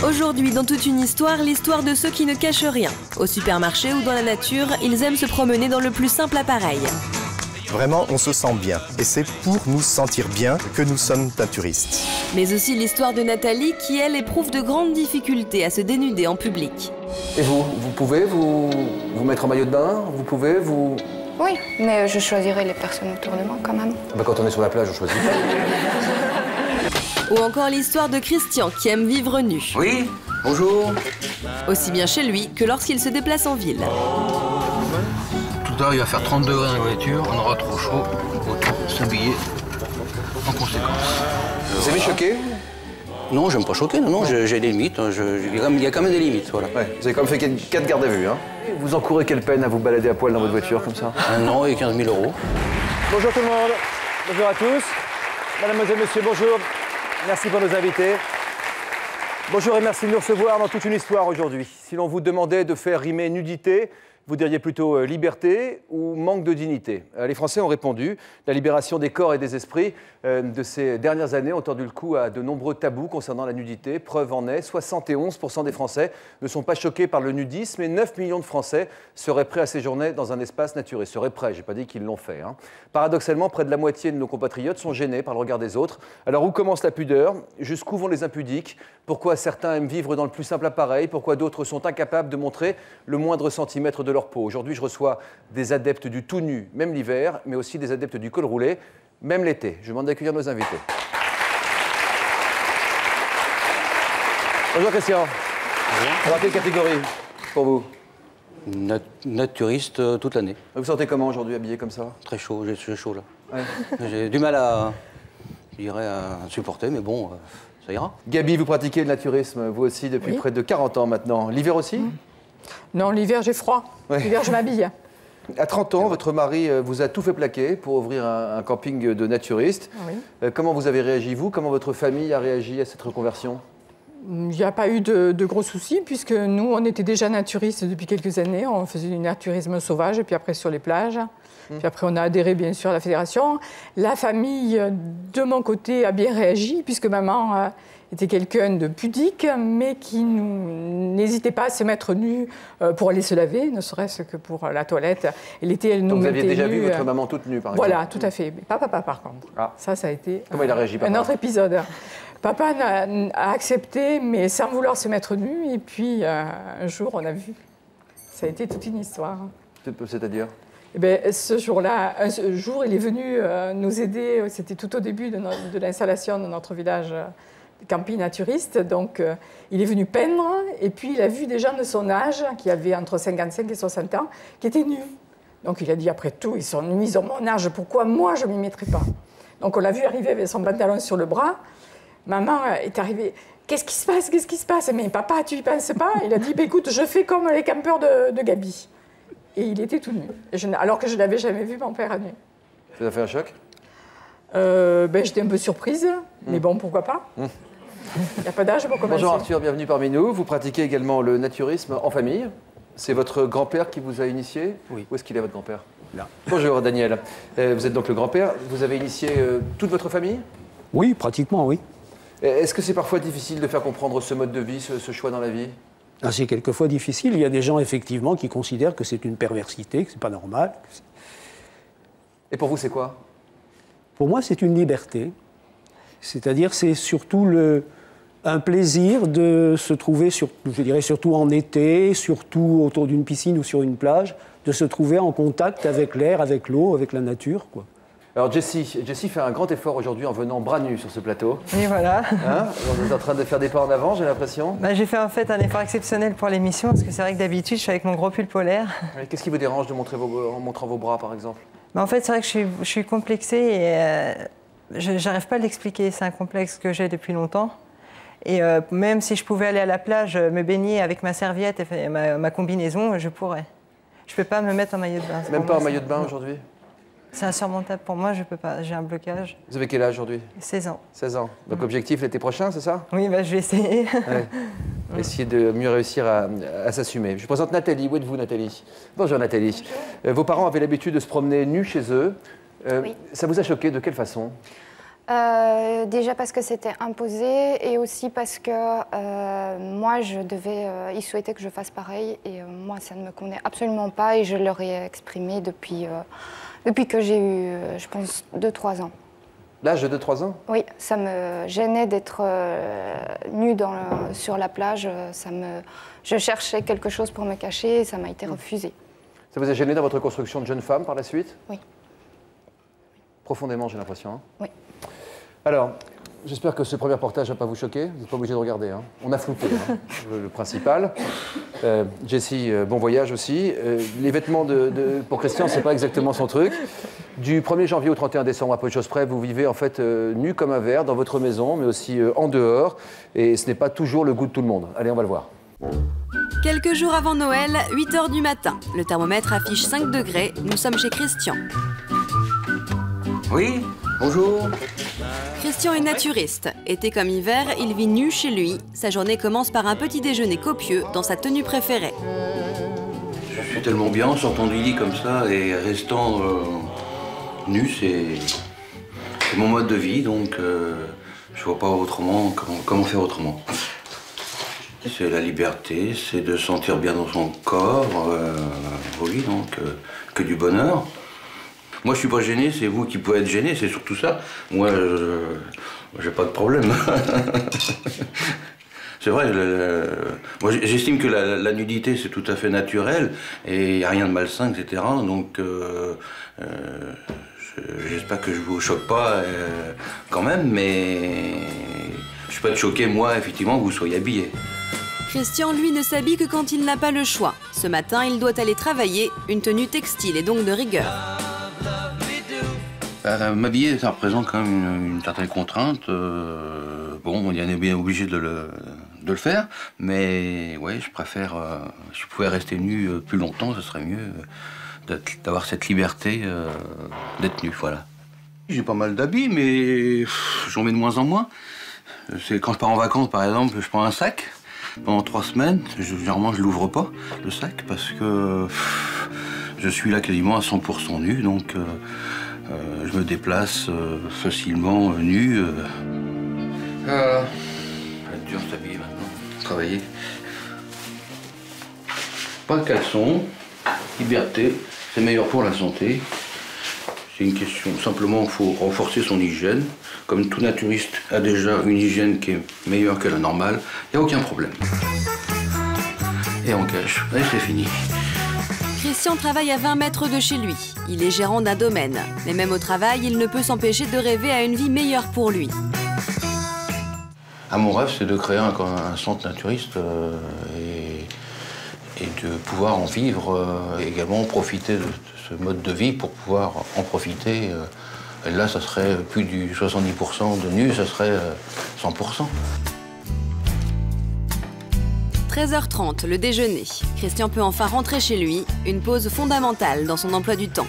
Aujourd'hui, dans toute une histoire, l'histoire de ceux qui ne cachent rien. Au supermarché ou dans la nature, ils aiment se promener dans le plus simple appareil. Vraiment, on se sent bien. Et c'est pour nous sentir bien que nous sommes naturistes. Mais aussi l'histoire de Nathalie qui, elle, éprouve de grandes difficultés à se dénuder en public. Et vous pouvez vous mettre en maillot de bain? Vous pouvez vous... Oui, mais je choisirai les personnes autour de moi quand même. Bah, quand on est sur la plage, on choisit pas. Ou encore l'histoire de Christian qui aime vivre nu. Oui, bonjour. Aussi bien chez lui que lorsqu'il se déplace en ville. Tout à l'heure, il va faire 30 degrés dans la voiture, on aura trop chaud, autant s'habiller en conséquence. Vous avez choqué? Non, j'aime pas choquer, non, j'ai des limites, il y a quand même des limites, voilà. Ouais, vous avez quand même fait 4 gardes à vue, hein? Vous encourez quelle peine à vous balader à poil dans votre voiture comme ça? 1 an et 15 000 €. Bonjour tout le monde, bonjour à tous. Mademoiselle, monsieur, bonjour. Merci pour nos invités. Bonjour et merci de nous recevoir dans toute une histoire aujourd'hui. Si l'on vous demandait de faire rimer nudité, vous diriez plutôt liberté ou manque de dignité. Les Français ont répondu. La libération des corps et des esprits de ces dernières années ont tordu le cou à de nombreux tabous concernant la nudité. Preuve en est, 71% des Français ne sont pas choqués par le nudisme et 9 millions de Français seraient prêts à séjourner dans un espace naturel. Seraient prêts, je n'ai pas dit qu'ils l'ont fait. Paradoxalement, près de la moitié de nos compatriotes sont gênés par le regard des autres. Alors où commence la pudeur? Jusqu'où vont les impudiques? Pourquoi certains aiment vivre dans le plus simple appareil? Pourquoi d'autres sont incapables de montrer le moindre centimètre de leur peau? Aujourd'hui, je reçois des adeptes du tout nu, même l'hiver, mais aussi des adeptes du col roulé, même l'été. Je demande d'accueillir nos invités. Bonjour Christian. Bonjour. Alors, quelle catégorie pour vous? Naturiste toute l'année. Vous sentez comment aujourd'hui, habillé comme ça? Très chaud, j'ai chaud là. Ouais. J'ai du mal à supporter, mais bon, ça ira. Gabi, vous pratiquez le naturisme, vous aussi, depuis près de 40 ans maintenant. L'hiver aussi? Non, l'hiver, j'ai froid. Ouais. L'hiver, je m'habille. À 30 ans, votre mari vous a tout fait plaquer pour ouvrir un camping de naturistes. Oui. Comment vous avez réagi, vous? Comment votre famille a réagi à cette reconversion? Il n'y a pas eu de gros soucis, puisque nous, on était déjà naturistes depuis quelques années. On faisait du naturisme sauvage, et puis après sur les plages. Puis après, on a adhéré, bien sûr, à la fédération. La famille, de mon côté, a bien réagi, puisque maman était quelqu'un de pudique, mais qui n'hésitait pas à se mettre nue pour aller se laver, ne serait-ce que pour la toilette. Et l'été, elle nous Donc vous mettait aviez déjà vu nus, votre maman toute nue, par exemple? Voilà, tout à fait. Mais pas papa, par contre. Ah. Ça a été Comment il a réagi, papa? un autre épisode. Papa a accepté, mais sans vouloir se mettre nu. Et puis, un jour, on a vu. Ça a été toute une histoire. C'est-à-dire? Eh bien, ce jour-là, un jour, il est venu nous aider. C'était tout au début de l'installation de notre village camping naturiste. Donc, il est venu peindre. Et puis, il a vu des gens de son âge, qui avaient entre 55 et 60 ans, qui étaient nus. Donc, il a dit, après tout, ils sont nus, ils ont mon âge. Pourquoi moi, je ne m'y mettrai pas? Donc, on l'a vu arriver avec son pantalon sur le bras. Maman est arrivée. Qu'est-ce qui se passe? Qu'est-ce qui se passe? Mais papa, tu y penses pas? Il a dit, bah, écoute, je fais comme les campeurs de Gabi. Et il était tout nu. Alors que je ne l'avais jamais vu, mon père, à nu. Ça vous a fait un choc? J'étais un peu surprise, mais bon, pourquoi pas? Il n'y a pas d'âge pour commencer. Bonjour Arthur, bienvenue parmi nous. Vous pratiquez également le naturisme en famille. C'est votre grand-père qui vous a initié? Oui. Où est-ce qu'il est, votre grand-père? Là. Bonjour Daniel. Vous êtes donc le grand-père. Vous avez initié toute votre famille? Oui, pratiquement, oui. Est-ce que c'est parfois difficile de faire comprendre ce mode de vie, ce choix dans la vie? C'est quelquefois difficile. Il y a des gens, effectivement, qui considèrent que c'est une perversité, que c'est pas normal. Et pour vous, c'est quoi? Pour moi, c'est une liberté. C'est-à-dire, c'est surtout un plaisir de se trouver, je dirais surtout en été, surtout autour d'une piscine ou sur une plage, de se trouver en contact avec l'air, avec l'eau, avec la nature, quoi. Alors Jessie fait un grand effort aujourd'hui en venant bras nus sur ce plateau. Et voilà. Vous êtes en train de faire des pas en avant, j'ai l'impression. J'ai fait en fait un effort exceptionnel pour l'émission, parce que c'est vrai que d'habitude, je suis avec mon gros pull polaire. Qu'est-ce qui vous dérange de montrer en montrant vos bras, par exemple? En fait, c'est vrai que je suis complexée et je n'arrive pas à l'expliquer. C'est un complexe que j'ai depuis longtemps. Et même si je pouvais aller à la plage, me baigner avec ma serviette et ma combinaison, je pourrais. Je ne peux pas me mettre en maillot de bain. Même pas en maillot de bain aujourd'hui? C'est insurmontable pour moi, je peux pas, j'ai un blocage. Vous avez quel âge aujourd'hui? 16 ans. 16 ans. Donc objectif l'été prochain, c'est ça? Oui, je vais essayer. Ouais. Essayer de mieux réussir à s'assumer. Je vous présente Nathalie. Où êtes-vous, Nathalie? Bonjour, Nathalie. Vos parents avaient l'habitude de se promener nus chez eux. Oui. Ça vous a choqué? De quelle façon? Déjà parce que c'était imposé et aussi parce que moi, ils souhaitaient que je fasse pareil et moi, ça ne me convenait absolument pas et je leur ai exprimé depuis que j'ai eu, je pense, 2-3 ans. L'âge de 2-3 ans? Oui, ça me gênait d'être nue sur la plage. Je cherchais quelque chose pour me cacher et ça m'a été refusé. Ça vous a gêné dans votre construction de jeune femme par la suite? Oui. Profondément, j'ai l'impression. Hein. Oui. Alors, j'espère que ce premier reportage ne va pas vous choquer. Vous n'êtes pas obligé de regarder. Hein. On a flouté le principal. Jessie, bon voyage aussi. Les vêtements pour Christian, ce n'est pas exactement son truc. Du 1er janvier au 31 décembre, à peu de choses près, vous vivez en fait nu comme un verre dans votre maison, mais aussi en dehors. Et ce n'est pas toujours le goût de tout le monde. Allez, on va le voir. Quelques jours avant Noël, 8 h du matin. Le thermomètre affiche 5 degrés. Nous sommes chez Christian. Oui, bonjour. Christian est naturiste. Été comme hiver, il vit nu chez lui. Sa journée commence par un petit déjeuner copieux dans sa tenue préférée. Je suis tellement bien en sortant du lit comme ça et restant nu, c'est mon mode de vie, donc je vois pas autrement comment faire autrement. C'est la liberté, c'est de se sentir bien dans son corps, oui, donc que du bonheur. Moi, je suis pas gêné, c'est vous qui pouvez être gêné, c'est surtout ça. Moi, j'ai pas de problème. C'est vrai, moi j'estime que la nudité c'est tout à fait naturel et il n'y a rien de malsain, etc. Donc j'espère que je vous choque pas quand même, mais je suis pas choqué, moi, effectivement, que vous soyez habillé. Christian, lui, ne s'habille que quand il n'a pas le choix. Ce matin, il doit aller travailler, une tenue textile et donc de rigueur. M'habiller, ça représente quand même une certaine contrainte. Bon, on est bien obligé de le faire, mais ouais, je préfère. Si je pouvais rester nu plus longtemps, ce serait mieux d'avoir cette liberté d'être nu, voilà. J'ai pas mal d'habits, mais j'en mets de moins en moins. C'est quand je pars en vacances, par exemple, je prends un sac. Pendant 3 semaines, généralement, je l'ouvre pas, le sac, parce que je suis là quasiment à 100% nu, donc je me déplace facilement nu. Ça va être dur de s'habiller maintenant, travailler. Pas de caleçon, liberté, c'est meilleur pour la santé. C'est une question, simplement, il faut renforcer son hygiène. Comme tout naturiste a déjà une hygiène qui est meilleure que la normale, il n'y a aucun problème. Et on cache, et c'est fini. Christian travaille à 20 mètres de chez lui. Il est gérant d'un domaine. Mais même au travail, il ne peut s'empêcher de rêver à une vie meilleure pour lui. Mon rêve, c'est de créer un centre naturiste et de pouvoir en vivre, également profiter de ce mode de vie pour pouvoir en profiter. Et là, ça serait plus du 70% de nu, ça serait 100%. 13h30, le déjeuner. Christian peut enfin rentrer chez lui, une pause fondamentale dans son emploi du temps.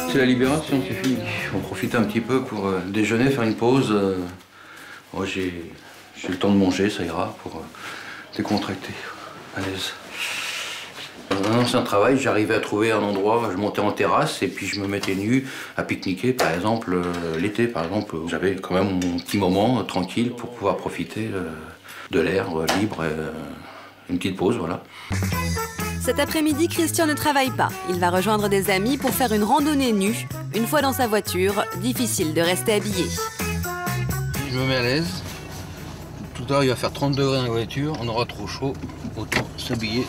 C'est la libération, c'est fini. On profite un petit peu pour déjeuner, faire une pause. Moi, j'ai le temps de manger, ça ira pour décontracter, à l'aise. Dans un ancien travail, j'arrivais à trouver un endroit, je montais en terrasse et puis je me mettais nu à pique-niquer, par exemple, l'été, par exemple. J'avais quand même mon petit moment tranquille pour pouvoir profiter de l'air libre et une petite pause, voilà. Cet après-midi, Christian ne travaille pas. Il va rejoindre des amis pour faire une randonnée nue. Une fois dans sa voiture, difficile de rester habillé. Je me mets à l'aise. Tout à l'heure, il va faire 30 degrés dans la voiture, on aura trop chaud, autant s'habiller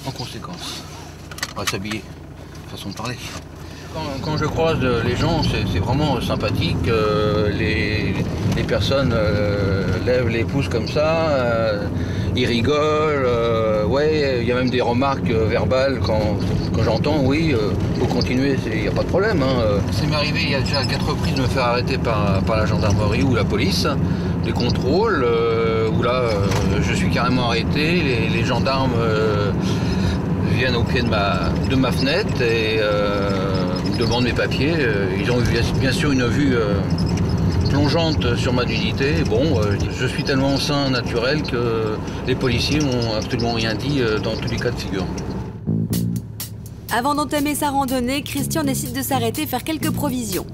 en conséquence. On va s'habiller, façon de parler. Quand je croise les gens, c'est vraiment sympathique. Les personnes lèvent les pouces comme ça, ils rigolent. Ouais, il y a même des remarques verbales quand j'entends, oui, faut continuer, il n'y a pas de problème. Hein. Ça m'est arrivé il y a déjà 4 reprises de me faire arrêter par la gendarmerie ou la police. Des contrôles, où là, je suis carrément arrêté. Les gendarmes viennent au pied de ma fenêtre et me demandent mes papiers. Ils ont eu bien sûr une vue plongeante sur ma nudité. Bon, je suis tellement sain, naturel que les policiers n'ont absolument rien dit dans tous les cas de figure. Avant d'entamer sa randonnée, Christian décide de s'arrêter faire quelques provisions.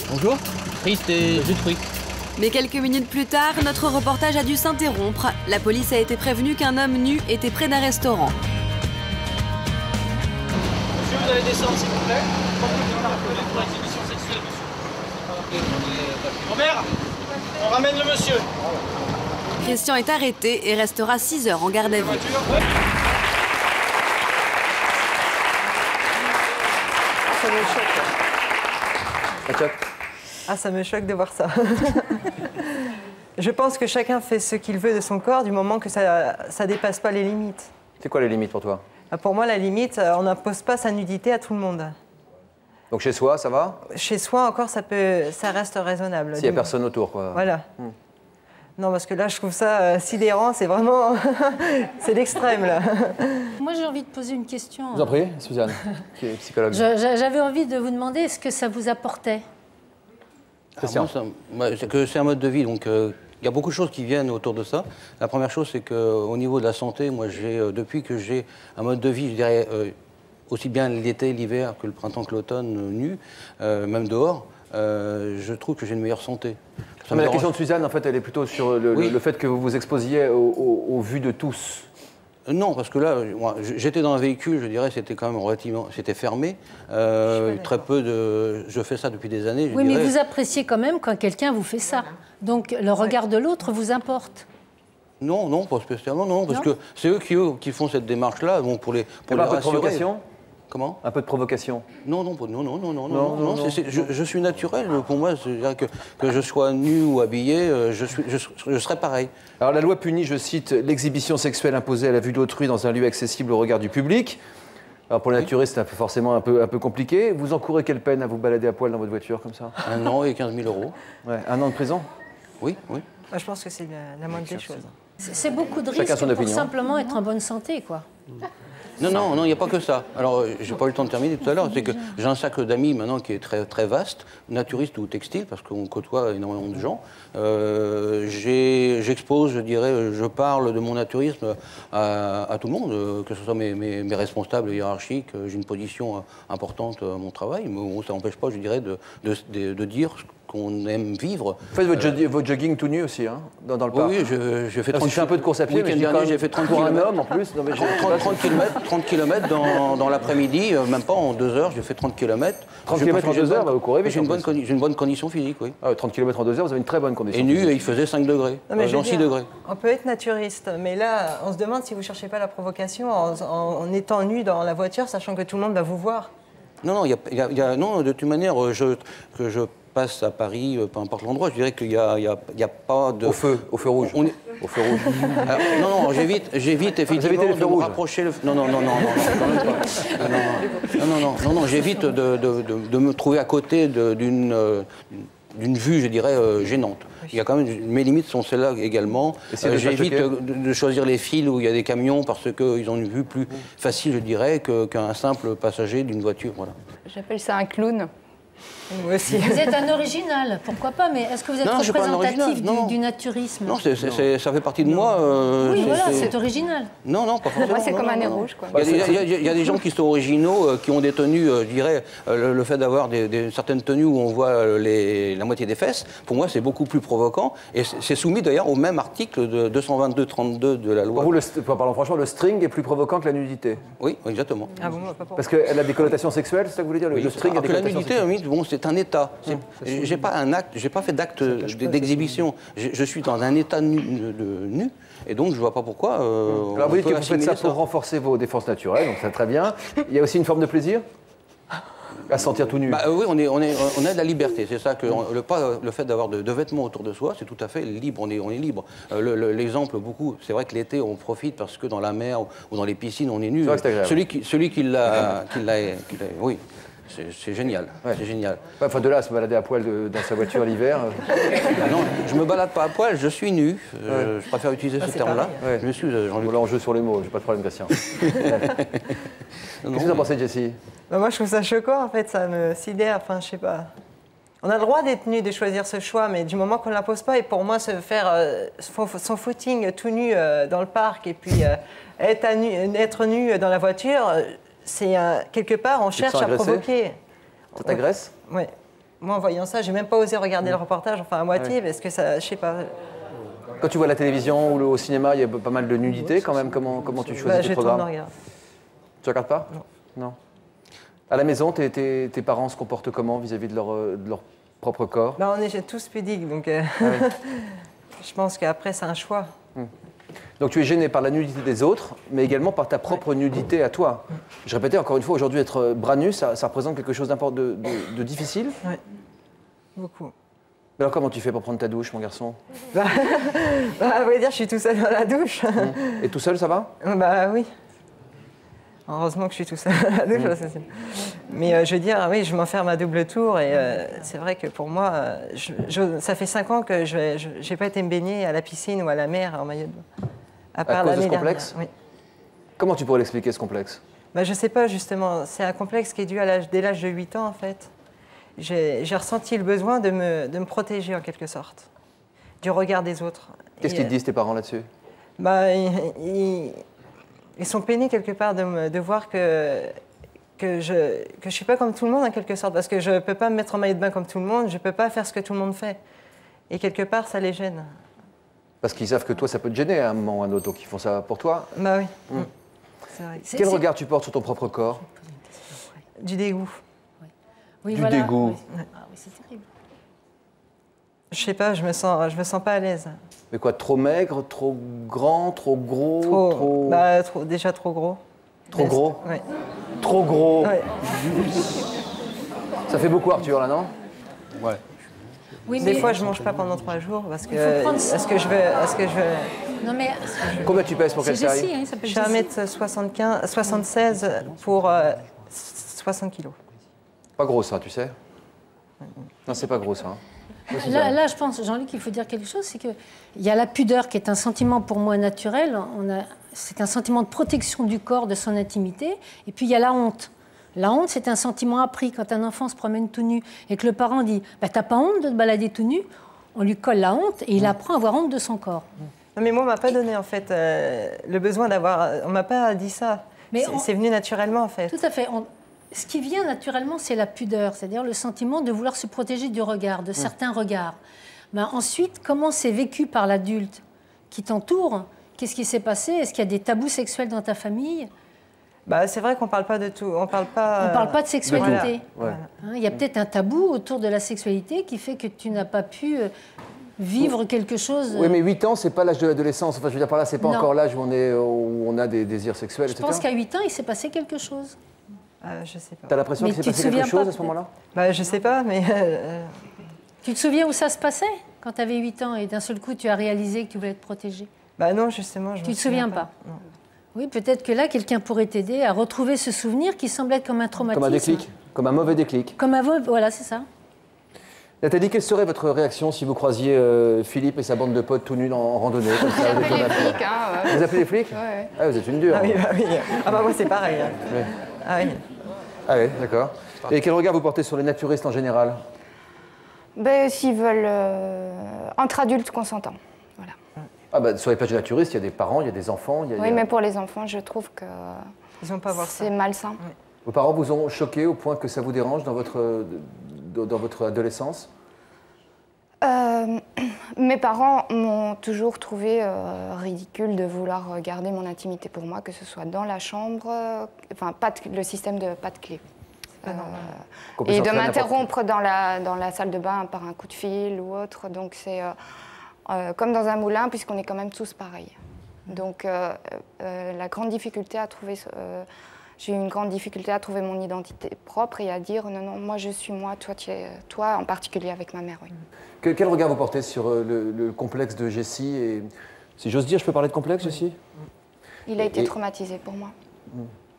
Bonjour, frites et jus de fruits. Mais quelques minutes plus tard, notre reportage a dû s'interrompre. La police a été prévenue qu'un homme nu était près d'un restaurant. Monsieur, vous allez descendre s'il vous plaît. Pour l'exhibition sexuelle, monsieur. Robert, on ramène le monsieur. Christian est arrêté et restera 6 heures en garde à vue. Ça me choque. Ah, ça me choque de voir ça. Je pense que chacun fait ce qu'il veut de son corps du moment que ça ne dépasse pas les limites. C'est quoi les limites pour toi? Pour moi, la limite, on n'impose pas sa nudité à tout le monde. Donc chez soi, ça va? Chez soi, encore, ça reste raisonnable. S'il n'y a personne autour, quoi. Voilà. Non, parce que là, je trouve ça sidérant, c'est vraiment... c'est l'extrême, là. Moi, j'ai envie de poser une question. Je vous en prie, Suzanne, qui est psychologue. J'avais envie de vous demander, est-ce que ça vous apportait? C'est un mode de vie, donc il y a beaucoup de choses qui viennent autour de ça. La première chose, c'est qu'au niveau de la santé, moi, depuis que j'ai un mode de vie, je dirais, aussi bien l'été, l'hiver, que le printemps, que l'automne, nu, même dehors, je trouve que j'ai une meilleure santé. Mais la question de Suzanne, en fait, elle est plutôt sur le fait que vous vous exposiez aux vues de tous. Non, parce que là, j'étais dans un véhicule, je dirais, c'était quand même relativement, c'était fermé. Très peu de, je fais ça depuis des années. Oui, mais vous appréciez quand même quand quelqu'un vous fait ça. Donc le regard de l'autre vous importe. Non, non, pas spécialement, non, parce que c'est eux qui font cette démarche-là, bon, pour les rassurer. Un peu de provocation ? Comment ? Un peu de provocation ? Non, je suis naturel. Pour moi, que je sois nu ou habillé, je serais pareil. Alors la loi punit, je cite, l'exhibition sexuelle imposée à la vue d'autrui dans un lieu accessible au regard du public. Alors pour les naturistes, c'est forcément un peu compliqué. Vous encourez quelle peine à vous balader à poil dans votre voiture comme ça ? 1 an et 15 000 €. Ouais, 1 an de prison ? Oui, oui. Moi, je pense que c'est la moindre des choses. C'est beaucoup de risques pour simplement être en bonne santé, quoi. Non, il n'y a pas que ça. Alors, j'ai pas eu le temps de terminer tout à l'heure. C'est que j'ai un cercle d'amis maintenant qui est très, très vaste, naturiste ou textile, parce qu'on côtoie énormément de gens. J'expose, je dirais, je parle de mon naturisme à tout le monde, que ce soit mes responsables hiérarchiques. J'ai une position importante à mon travail, mais bon, ça n'empêche pas, je dirais, de dire qu'on aime vivre. Vous faites votre jogging tout nu aussi, hein, dans le parc. Oui, je fais 30 km. Un peu de course à pied, mais dernier, j'ai fait 30 pour km. un homme en plus. Non, mais 30 km dans l'après-midi, même pas en 2 heures, j'ai fait 30 km. 30 km en 2 heures, vous courez vite. J'ai une bonne condition physique, oui. 30 km en 2 heures, vous avez une très bonne condition et nu, physique. Et il faisait 5 degrés, dans 6 degrés. On peut être naturiste, mais là, on se demande si vous ne cherchez pas la provocation en étant nu dans la voiture, sachant que tout le monde va vous voir. Non, non, de toute manière, que je passe à Paris, peu importe l'endroit, je dirais qu'il n'y a pas de... Au feu rouge. Au feu rouge. Alors, non, j'évite effectivement de me rapprocher... Non, j'évite de me trouver à côté d'une vue, je dirais, gênante. Il y a quand même, mes limites sont celles-là également. J'évite de choisir les files où il y a des camions parce qu'ils ont une vue plus facile, je dirais, qu'un simple passager d'une voiture. Voilà. J'appelle ça un clown. Moi aussi. Vous êtes un original, pourquoi pas, mais est-ce que vous êtes représentatif du naturisme? Non, ça fait partie de moi. Oui, voilà, c'est original. Non, pas forcément. Moi, c'est comme un nez rouge, quoi. Il y a des gens qui sont originaux, qui ont des tenues, je dirais, le fait d'avoir certaines tenues où on voit la moitié des fesses, pour moi, c'est beaucoup plus provoquant. Et c'est soumis d'ailleurs au même article de 222-32 de la loi. Pour vous, parlons franchement, le string est plus prouvocant que la nudité. Oui, exactement. Ah bon, pas parce qu'elle a des connotations sexuelles, c'est ça que vous voulez dire? Le string a des connotations sexuelles. La nudité, bon, c'est un état. J'ai pas fait d'acte d'exhibition. Je suis dans un état nu, et donc je vois pas pourquoi. Alors vous dites que vous faites ça pour renforcer vos défenses naturelles, donc c'est très bien. Il y a aussi une forme de plaisir à se sentir tout nu. Oui, on a de la liberté. C'est ça que le fait d'avoir de vêtements autour de soi, c'est tout à fait libre. On est libre. L'exemple, beaucoup, c'est vrai que l'été, on profite parce que dans la mer ou dans les piscines, on est nu. Celui qui l'a, oui. C'est génial, c'est génial. Enfin, de là à se balader à poil dans sa voiture l'hiver. Non, je me balade pas à poil, je suis nu. Je préfère utiliser ce terme-là. Je m'excuse, Jean-Luc. Là, on joue sur les mots, j'ai pas de problème, Christian. Qu'est-ce que vous en pensez, Jessie? Moi, je trouve ça choquant, en fait, ça me sidère, enfin, je sais pas. On a le droit d'être nu, de choisir ce choix, mais du moment qu'on ne l'impose pas, et pour moi, se faire son footing tout nu dans le parc, et puis être nu dans la voiture, c'est quelque part, on cherche à provoquer. Ça t'agresse? Oui. Moi, en voyant ça, j'ai même pas osé regarder le reportage, enfin à moitié, parce que ça, je sais pas. Quand tu vois la télévision ou au cinéma, il y a pas mal de nudité quand même. Comment tu choisis tes programmes? Je regarde. Tu regardes pas? Non. À la maison, tes parents se comportent comment vis-à-vis de leur propre corps? On est tous pudiques, donc je pense qu'après, c'est un choix. Donc tu es gêné par la nudité des autres, mais également par ta propre nudité à toi. Je répétais encore une fois, aujourd'hui, être bras nu, ça représente quelque chose de difficile? Oui, beaucoup. Mais alors comment tu fais pour prendre ta douche, mon garçon? À vrai dire, je suis tout seul dans la douche. Et tout seul, ça va? Bah oui. Heureusement que je suis tout seul dans la douche. Mais je veux dire, oui, je m'enferme à double tour et c'est vrai que pour moi, ça fait 5 ans que je n'ai pas été me baigner à la piscine ou à la mer en maillot de bain. À cause de ce complexe? Oui. Comment tu pourrais l'expliquer, ce complexe? Je ne sais pas, justement. C'est un complexe qui est dû dès l'âge de 8 ans, en fait. J'ai ressenti le besoin de me protéger, en quelque sorte, du regard des autres. Qu'est-ce qu'ils te disent, tes parents, là-dessus? Ils sont peinés, quelque part, de voir que je ne suis pas comme tout le monde, en quelque sorte, parce que je ne peux pas me mettre en maillot de bain comme tout le monde, je ne peux pas faire ce que tout le monde fait. Et quelque part, ça les gêne. Parce qu'ils savent que toi, ça peut te gêner à un moment ou à un autre, donc ils font ça pour toi? Bah oui. C'est vrai. Quel regard tu portes sur ton propre corps? Du dégoût. Oui, du dégoût. Oui. Ah oui, c'est terrible. Je sais pas, je me sens pas à l'aise. Mais quoi, trop maigre, trop grand, trop gros, déjà trop gros. Trop gros? Oui. Trop gros? Ouais. Ça fait beaucoup, Arthur, là, non? Ouais. Oui, des fois, je mange pas pendant 3 jours parce que je veux. Non mais. Combien tu pèses pour qu'elle s'aille? Jessie, hein, ça peut Je suis 1m76 pour 60 kilos. Pas gros, ça, tu sais? Non, c'est pas gros, ça. Là, je pense, Jean-Luc, il faut dire quelque chose, c'est qu'il y a la pudeur qui est un sentiment pour moi naturel. C'est un sentiment de protection du corps, de son intimité. Et puis il y a la honte. La honte, c'est un sentiment appris. Quand un enfant se promène tout nu et que le parent dit « t'as pas honte de te balader tout nu ?» On lui colle la honte et il apprend à avoir honte de son corps. Non, mais moi, on m'a pas donné, en fait, le besoin d'avoir... On m'a pas dit ça. C'est venu naturellement, en fait. Tout à fait. Ce qui vient naturellement, c'est la pudeur, c'est-à-dire le sentiment de vouloir se protéger du regard, de certains regards. Ensuite, comment c'est vécu par l'adulte qui t'entoure? Qu'est-ce qui s'est passé? Est-ce qu'il y a des tabous sexuels dans ta famille? C'est vrai qu'on ne parle pas de tout. On parle pas de sexualité. Voilà. Il y a peut-être un tabou autour de la sexualité qui fait que tu n'as pas pu vivre quelque chose. Oui, mais 8 ans, c'est pas l'âge de l'adolescence. Enfin, je veux dire par là, c'est pas encore l'âge où on a des désirs sexuels, etc. Je pense qu'à 8 ans, il s'est passé quelque chose. Je sais pas. T'as l'impression qu'il s'est passé quelque chose à ce moment-là? Je sais pas, mais... Tu te souviens où ça se passait quand tu avais 8 ans et d'un seul coup, tu as réalisé que tu voulais te protéger? Non, justement, je me souviens pas. Tu te souviens pas? Non. Oui, peut-être que là, quelqu'un pourrait t'aider à retrouver ce souvenir qui semble être comme un traumatisme. Comme un déclic, comme un mauvais déclic. Voilà, c'est ça. Nathalie, quelle serait votre réaction si vous croisiez Philippe et sa bande de potes tout nus en randonnée comme ça, avec les flics, hein, Vous appelez les flics? Ouais. Ah, vous êtes une dure. Ah oui, oui. Moi, c'est pareil. Hein. Oui. Ah oui. Ah oui, d'accord. Et quel regard vous portez sur les naturistes en général? S'ils veulent entre adultes consentants. Voilà. Sur les plages de naturistes, il y a des parents, il y a des enfants. Oui, mais pour les enfants, je trouve que c'est malsain. Oui. Vos parents vous ont choqué au point que ça vous dérange dans votre adolescence? Mes parents m'ont toujours trouvé ridicule de vouloir garder mon intimité pour moi, que ce soit dans la chambre, le système de pas de clé. Et de m'interrompre dans la salle de bain par un coup de fil ou autre. Donc c'est comme dans un moulin, puisqu'on est quand même tous pareils. Donc la grande difficulté à trouver... j'ai eu une grande difficulté à trouver mon identité propre et à dire non, moi je suis moi, toi tu es toi, en particulier avec ma mère. Oui. Quel regard vous portez sur le complexe de Jessie et, si j'ose dire, je peux parler de complexe, Jessie? Il a été traumatisé pour moi.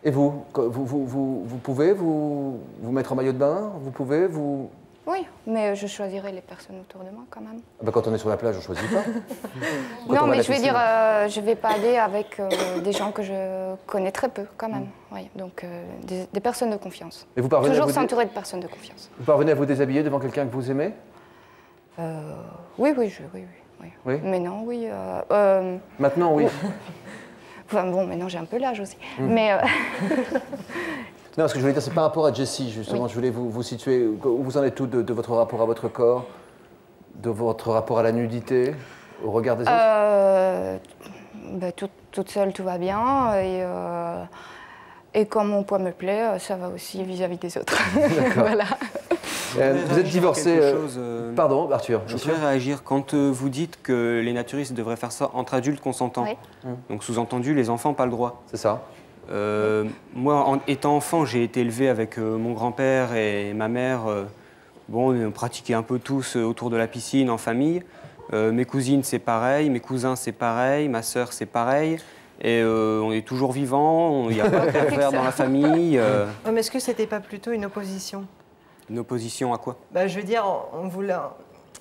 Et vous pouvez vous mettre en maillot de bain? Vous pouvez vous... Oui, mais je choisirai les personnes autour de moi quand même. Quand on est sur la plage, on ne choisit pas. Non, mais je vais dire, je ne vais pas aller avec des gens que je connais très peu quand même. Oui, donc des personnes de confiance. Et vous parvenez toujours s'entourer de personnes de confiance. Vous parvenez à vous déshabiller devant quelqu'un que vous aimez? Oui. Oui. Mais non, oui. Maintenant, oui. Enfin, bon, maintenant j'ai un peu l'âge aussi. Mais Non, ce que je voulais dire, c'est par rapport à Jessie, justement. Oui. Je voulais vous situer. Où vous en êtes tout de votre rapport à votre corps, de votre rapport à la nudité, au regard des autres toute seule, tout va bien. Et quand mon poids me plaît, ça va aussi vis-à-vis des autres. Voilà. Vous êtes divorcé. Pardon, Arthur. Je voudrais réagir quand vous dites que les naturistes devraient faire ça entre adultes consentants. Oui. Donc sous-entendu, les enfants pas le droit. C'est ça. Moi, étant enfant, j'ai été élevé avec mon grand-père et ma mère. Bon, on pratiquait un peu tous autour de la piscine, en famille. Mes cousines, c'est pareil. Mes cousins, c'est pareil. Ma sœur, c'est pareil. Et on est toujours vivants. Il n'y a pas de pervers dans la famille. Mais est-ce que c'était pas plutôt une opposition? Une opposition à quoi? Bah, je veux dire,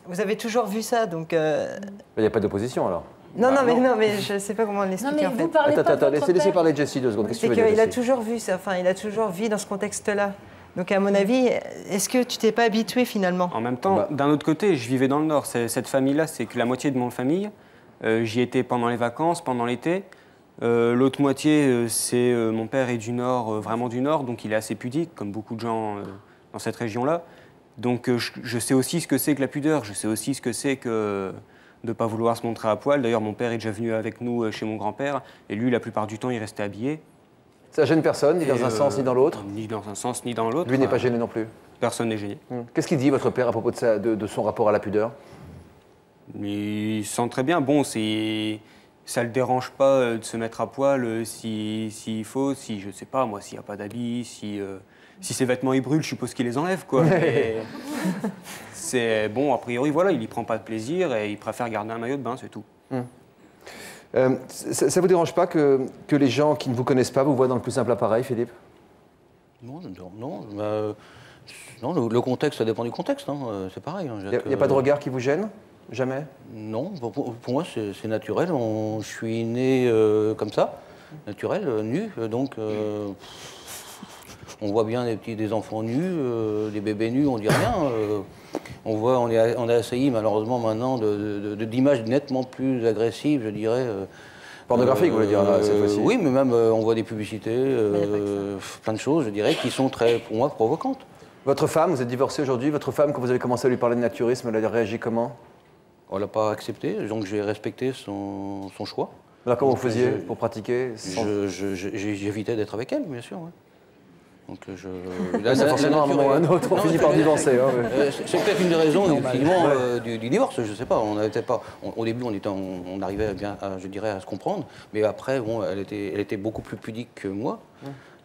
vous avez toujours vu ça, donc... Il n'y a pas d'opposition, alors. Non, mais je ne sais pas comment l'expliquer, en fait. Attends, laissez parler Jessie 2 secondes. C'est qu'il a toujours vu ça, enfin, il a toujours vu dans ce contexte-là. Donc, à mon avis, est-ce que tu t'es pas habitué, finalement? En même temps, d'un autre côté, je vivais dans le Nord. Cette famille-là, c'est que la moitié de mon famille. J'y étais pendant les vacances, pendant l'été. L'autre moitié, c'est mon père est du Nord, vraiment du Nord, donc il est assez pudique, comme beaucoup de gens dans cette région-là. Donc je sais aussi ce que c'est que la pudeur, je sais aussi ce que c'est que de ne pas vouloir se montrer à poil. D'ailleurs, mon père est déjà venu avec nous chez mon grand-père, et lui, la plupart du temps, il restait habillé. Ça gêne personne, ni dans un sens, ni dans l'autre? Ni dans un sens, ni dans l'autre. Lui n'est pas gêné non plus? Personne n'est gêné. Qu'est-ce qu'il dit, votre père, à propos de son rapport à la pudeur? Il sent très bien. Bon, ça le dérange pas de se mettre à poil s'il faut, si, je sais pas, moi, s'il n'y a pas d'habits, si ses vêtements ils brûlent, je suppose qu'il les enlève, quoi. C'est bon, a priori, voilà, il y prend pas de plaisir et il préfère garder un maillot de bain, c'est tout. Ça vous dérange pas que les gens qui ne vous connaissent pas vous voient dans le plus simple appareil, Philippe? Non, le contexte, ça dépend du contexte, hein, c'est pareil. Il n'y a pas de regard qui vous gêne? Jamais? Non, pour moi c'est naturel. Je suis né comme ça, naturel, nu, donc on voit bien des enfants nus, des bébés nus, on dit rien. On est assailli malheureusement maintenant d'images nettement plus agressives, je dirais. Pornographiques, vous voulez dire, là, cette fois-ci? Oui, mais même on voit des publicités, plein de choses, je dirais, qui sont très, pour moi, provocantes. Votre femme, vous êtes divorcé aujourd'hui, votre femme, quand vous avez commencé à lui parler de naturisme, elle a réagi comment? On ne l'a pas accepté, donc j'ai respecté son choix. Alors comment vous faisiez pour pratiquer? J'évitais d'être avec elle, bien sûr. Ouais. Donc forcément, à un moment ou à un autre, on finit par divorcer. C'est peut-être une des raisons du divorce, je ne sais pas. Au début, on arrivait bien, je dirais, à se comprendre, mais après, bon, elle était beaucoup plus pudique que moi,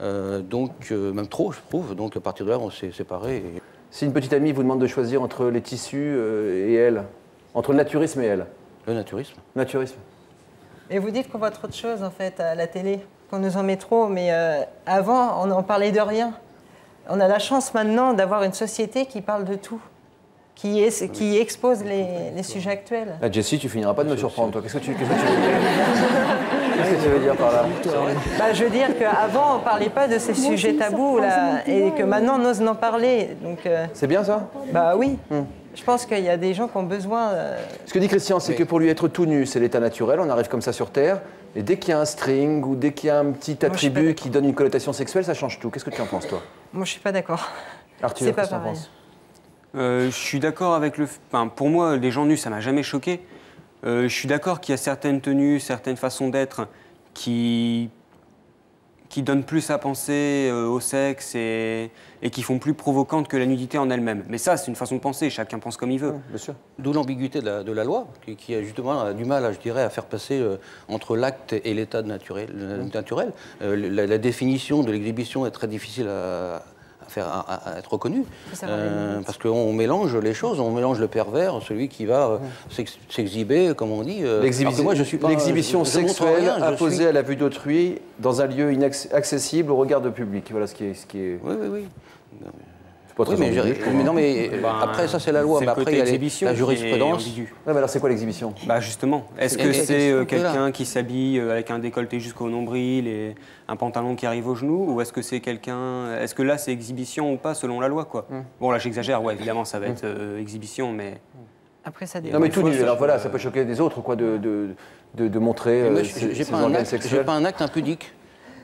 donc même trop, je trouve. Donc à partir de là, on s'est séparés. Si une petite amie vous demande de choisir entre les tissus et elle, entre le naturisme et elle? Le naturisme. Naturisme. Et vous dites qu'on voit trop de choses, en fait, à la télé, qu'on nous en met trop, mais avant, on n'en parlait de rien. On a la chance maintenant d'avoir une société qui parle de tout, qui expose les sujets actuels. Ah, Jessie, tu finiras pas de me surprendre, toi. Qu'est-ce que tu veux dire? Qu'est-ce que tu veux dire par là? Je veux dire qu'avant, on ne parlait pas de ces sujets tabous, là, et que maintenant, on ose en parler. C'est bien, ça? Bah oui. Je pense qu'il y a des gens qui ont besoin... Ce que dit Christian, c'est que pour lui, être tout nu, c'est l'état naturel, on arrive comme ça sur Terre, et dès qu'il y a un string ou dès qu'il y a un petit attribut qui donne une connotation sexuelle, ça change tout. Qu'est-ce que tu en penses, toi? Moi, je ne suis pas d'accord. Arthur, c'est pas qu'est-ce que tu en pareil. penses? Je suis d'accord avec pour moi, les gens nus, ça m'a jamais choqué. Je suis d'accord qu'il y a certaines tenues, certaines façons d'être qui donnent plus à penser au sexe et qui font plus provocantes que la nudité en elle-même. Mais ça, c'est une façon de penser, chacun pense comme il veut. Bien sûr. D'où l'ambiguïté de la loi, qui a justement du mal, je dirais, à faire passer entre l'acte et l'état naturel. La définition de l'exhibition est très difficile à être reconnu, parce qu'on mélange les choses, on mélange le pervers, celui qui va s'exhiber, comme on dit. L'exhibition sexuelle imposée à la vue d'autrui dans un lieu inaccessible au regard de public. Voilà ce qui est... Oui. Pas très mais après, ça, c'est la loi. Mais après, il y a la jurisprudence. Mais alors, c'est quoi l'exhibition? Justement. Est-ce que c'est quelqu'un qui s'habille avec un décolleté jusqu'au nombril et un pantalon qui arrive aux genoux? Ou est-ce que c'est quelqu'un... Est-ce que là, c'est exhibition ou pas, selon la loi, quoi? Bon, là, j'exagère, ouais, évidemment, ça va être exhibition, mais... Après, ça dépend. Non, mais tout nu, alors voilà, ça peut choquer des autres, quoi, de montrer ses organes sexuels. J'ai pas un acte impudique.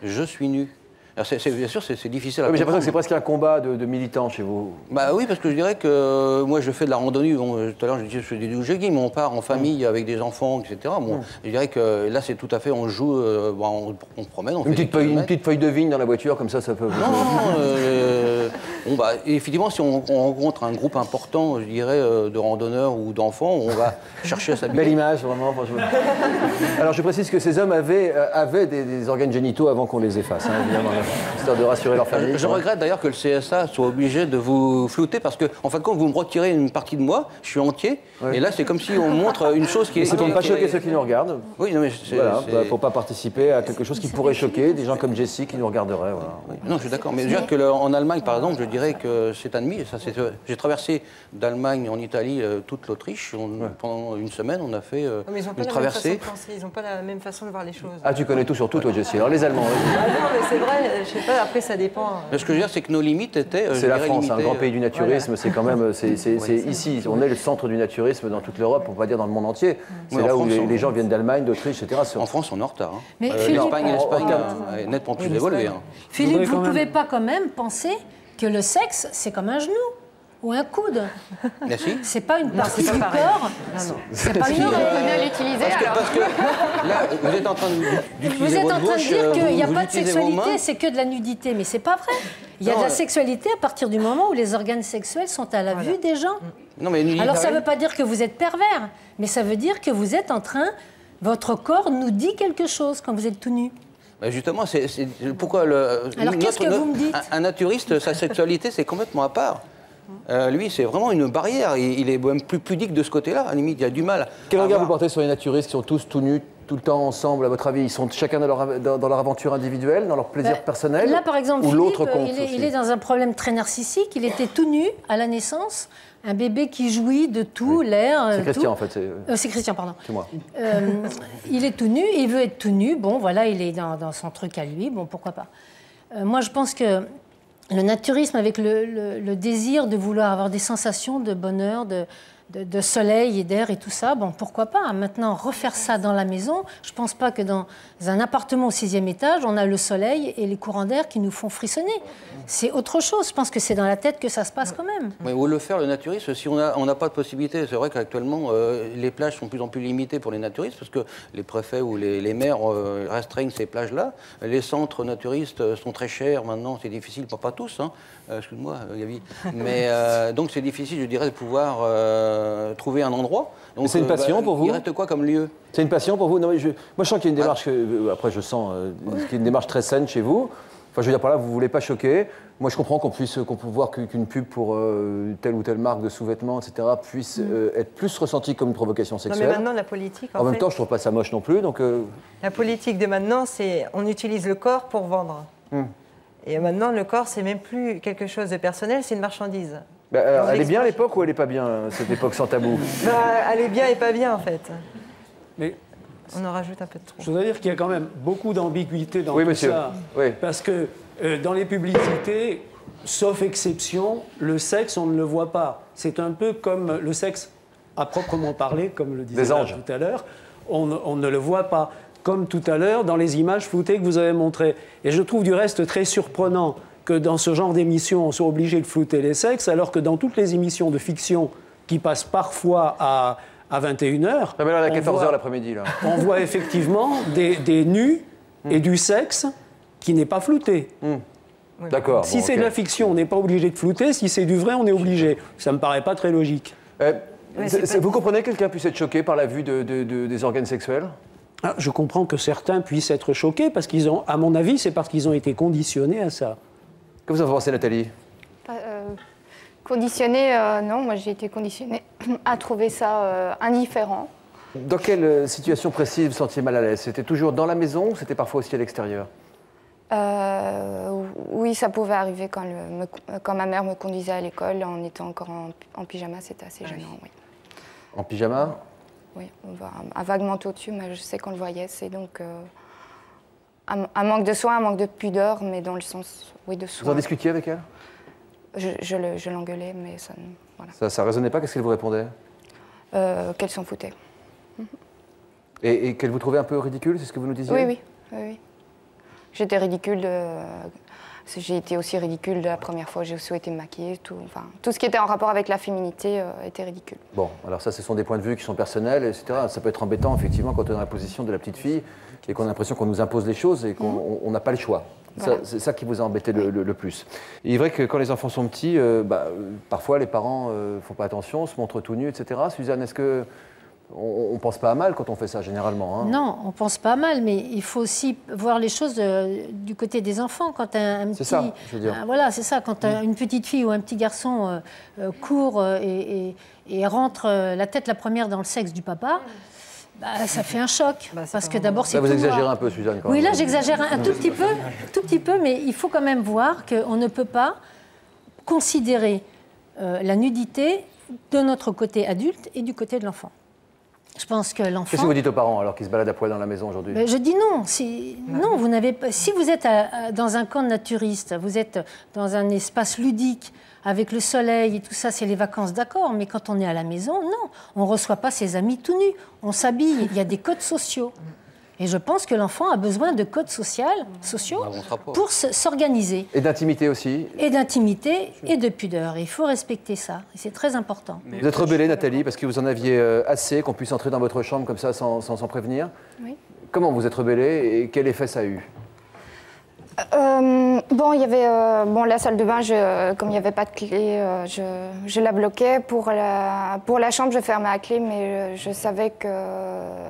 Je suis nu. Alors bien sûr, c'est difficile à J'ai l'impression comprendre. que c'est presque un combat de militants chez vous. Bah oui, parce que je dirais que moi, je fais de la randonnée. Bon, tout à l'heure, je disais, je fais du jogging, mais on part en famille avec des enfants, etc. Bon, je dirais que là, c'est tout à fait, on joue, on se promène, on fait des Une kilomètres. petite feuille de vigne dans la voiture, comme ça peut... Bon, bah, effectivement, si on rencontre un groupe important, je dirais, de randonneurs ou d'enfants, on va chercher à s'habiller. Belle image, vraiment. Alors, je précise que ces hommes avaient des organes génitaux avant qu'on les efface, hein, évidemment, histoire de rassurer leur famille. Je regrette d'ailleurs que le CSA soit obligé de vous flouter parce que, en fin de compte, vous me retirez une partie de moi, je suis entier, et là, c'est comme si on montre une chose qui est. C'est pour ne pas choquer ceux qui nous regardent. Oui, non, mais voilà, pour pas participer à quelque chose qui pourrait choquer des gens comme Jessie qui nous regarderaient. Voilà. Oui. Non, je suis d'accord. Mais je veux dire qu'en Allemagne, par exemple, je dirais que c'est admis. J'ai traversé d'Allemagne en Italie toute l'Autriche. Pendant une semaine, on a fait Mais ils n'ont pas une la même façon traversée. de penser, ils n'ont pas la même façon de voir les choses. Ah, tu connais tout sur tout, toi, Jessie. Alors, les Allemands. Ah non, mais c'est vrai, je sais pas, après ça dépend. Mais ce que je veux dire, c'est que nos limites étaient. C'est la France, limitées, un grand pays du naturisme. voilà. C'est quand même, c'est ici. On est le centre du naturisme dans toute l'Europe, pour pas dire dans le monde entier. C'est Oui, là en où France, les gens viennent d'Allemagne, d'Autriche, etc. En France, on est en retard. Hein. Mais Philippe, L'Espagne est nettement plus évoluée. Hein. Philippe, vous ne pouvez pas quand même penser que le sexe, c'est comme un genou ou un coude. Merci. C'est pas une partie c'est pas du pareil. corps. Non. C'est pas une On oreille. peut bien l'utiliser alors. Parce que là, vous êtes en train Vous d'utiliser êtes votre en train de bouche, dire qu'il n'y a vous pas de utilisez vos sexualité, mains. c'est que de la nudité. Mais c'est pas vrai. Il y a de la sexualité à partir du moment où les organes sexuels sont à la vue des gens. Non, mais Alors ça ne veut pas dire que vous êtes pervers, mais ça veut dire que vous êtes en train... Votre corps nous dit quelque chose quand vous êtes tout nu. Bah justement, c'est pourquoi Alors qu'est-ce que vous me dites? Un naturiste, sa sexualité, c'est complètement à part. Lui, c'est vraiment une barrière. Il est même plus pudique de ce côté-là. À la limite, il y a du mal. Quel regard vous portez sur les naturistes qui sont tous tout nus, tout le temps ensemble, à votre avis? Ils sont chacun dans leur aventure individuelle, dans leur plaisir personnel? Là, par exemple, ou Philippe, l'autre compte aussi il est dans un problème très narcissique. Il était tout nu à la naissance. Un bébé qui jouit de tout, l'air. C'est Christian, en tout. fait. C'est Christian, pardon. C'est moi. Il est tout nu, il veut être tout nu. Bon, voilà, il est dans son truc à lui. Bon, pourquoi pas. Moi, je pense que le naturisme, avec le désir de vouloir avoir des sensations de bonheur, de soleil et d'air et tout ça, bon, pourquoi pas. Maintenant, refaire ça dans la maison, je ne pense pas que dans un appartement au 6e étage, on a le soleil et les courants d'air qui nous font frissonner. C'est autre chose. Je pense que c'est dans la tête que ça se passe quand même. Mais où le faire, le naturisme, si on n'a pas de possibilité? C'est vrai qu'actuellement, les plages sont de plus en plus limitées pour les naturistes, parce que les préfets ou les maires restreignent ces plages-là. Les centres naturistes sont très chers maintenant, c'est difficile, pas tous, hein. Excuse-moi, Gabi. Mais donc c'est difficile, je dirais, de pouvoir trouver un endroit. Donc, c'est une passion pour vous? Il reste quoi comme lieu? C'est une passion pour vous? Non, mais moi, je sens qu'il y a une démarche, après je sens qu'il y a une démarche très saine chez vous. Enfin, je veux dire par là, vous ne voulez pas choquer. Moi, je comprends qu'on puisse voir qu'une pub pour telle ou telle marque de sous-vêtements, etc., puisse être plus ressentie comme une provocation sexuelle. Non, mais maintenant, la politique, en même temps, je ne trouve pas ça moche non plus. Donc, la politique de maintenant, c'est on utilise le corps pour vendre. Et maintenant, le corps, c'est même plus quelque chose de personnel, c'est une marchandise. Bah, alors, elle est bien à l'époque ou elle n'est pas bien, cette époque sans tabou? Elle est bien et pas bien, en fait. Mais on en rajoute un peu de trop. Je voudrais dire qu'il y a quand même beaucoup d'ambiguïté dans oui, tout monsieur. ça. Oui. Parce que dans les publicités, sauf exception, le sexe, on ne le voit pas. C'est un peu comme le sexe à proprement parler, comme le disait tout à l'heure. On ne le voit pas. Comme tout à l'heure, dans les images floutées que vous avez montrées. Et je trouve du reste très surprenant que dans ce genre d'émission, on soit obligé de flouter les sexes, alors que dans toutes les émissions de fiction qui passent parfois à 21h... Ah, mais là, à 14h l'après-midi, là. On voit effectivement des nus et du sexe qui n'est pas flouté. D'accord. Si c'est de la fiction, on n'est pas obligé de flouter. Si c'est du vrai, on est obligé. Ça ne me paraît pas très logique. Vous comprenez que quelqu'un puisse être choqué par la vue des organes sexuels? Je comprends que certains puissent être choqués parce qu'ils ont, à mon avis, c'est parce qu'ils ont été conditionnés à ça. Que vous en pensez, Nathalie? Conditionné, non. Moi, j'ai été conditionnée à trouver ça indifférent. Dans quelle situation précise vous sentiez mal à l'aise? C'était toujours dans la maison ou c'était parfois aussi à l'extérieur? Oui, ça pouvait arriver quand ma mère me conduisait à l'école en étant encore en pyjama. C'était assez gênant, oui. En pyjama? Oui, un vague manteau dessus, mais je sais qu'on le voyait. C'est donc un manque de soin, un manque de pudeur, mais dans le sens, oui, de soin. Vous en discutiez avec elle? Je l'engueulais, mais ça... Voilà. Ça résonnait pas? Qu'est-ce qu'elle vous répondait? qu'elle s'en foutait. Et qu'elle vous trouvait un peu ridicule, c'est ce que vous nous disiez? Oui, oui. Oui. J'étais ridicule. J'ai été aussi ridicule la première fois. J'ai souhaité me maquiller. Tout ce qui était en rapport avec la féminité était ridicule. Bon, alors ça, ce sont des points de vue qui sont personnels, etc. Ça peut être embêtant, effectivement, quand on est dans la position de la petite fille et qu'on a l'impression qu'on nous impose les choses et qu'on n'a pas le choix. Voilà. C'est ça qui vous a embêté le plus. Et il est vrai que quand les enfants sont petits, parfois les parents ne font pas attention, se montrent tout nus, etc. Suzanne, est-ce que on pense pas à mal quand on fait ça, généralement, hein? Non, on pense pas à mal, mais il faut aussi voir les choses du côté des enfants. Quand un petit, c'est ça, je veux dire. Voilà, c'est ça. Quand une petite fille ou un petit garçon court et rentre la tête la première dans le sexe du papa, ça fait un choc. Parce que d'abord, c'est là, vous tout exagérez noir. un peu, Suzanne. Oui, là, j'exagère un tout petit peu, mais il faut quand même voir qu'on ne peut pas considérer la nudité de notre côté adulte et du côté de l'enfant. Je pense que l'enfant... Qu'est-ce que vous dites aux parents alors qu'ils se baladent à poil dans la maison aujourd'hui? Je dis non. Non, vous n'avez pas... Si vous êtes dans un camp de naturistes, vous êtes dans un espace ludique avec le soleil et tout ça, c'est les vacances, d'accord. Mais quand on est à la maison, non. On ne reçoit pas ses amis tout nus. On s'habille. Il y a des codes sociaux. Et je pense que l'enfant a besoin de codes sociaux pour s'organiser. Et d'intimité aussi. Et d'intimité et de pudeur. Et il faut respecter ça. Et c'est très important. Vous êtes rebellée, Nathalie, parce que vous en aviez assez qu'on puisse entrer dans votre chambre comme ça sans prévenir. Oui. Comment vous êtes rebellée et quel effet ça a eu? Bon, il y avait la salle de bain, comme il n'y avait pas de clé, je la bloquais. Pour la chambre, je fermais à clé, mais je savais que...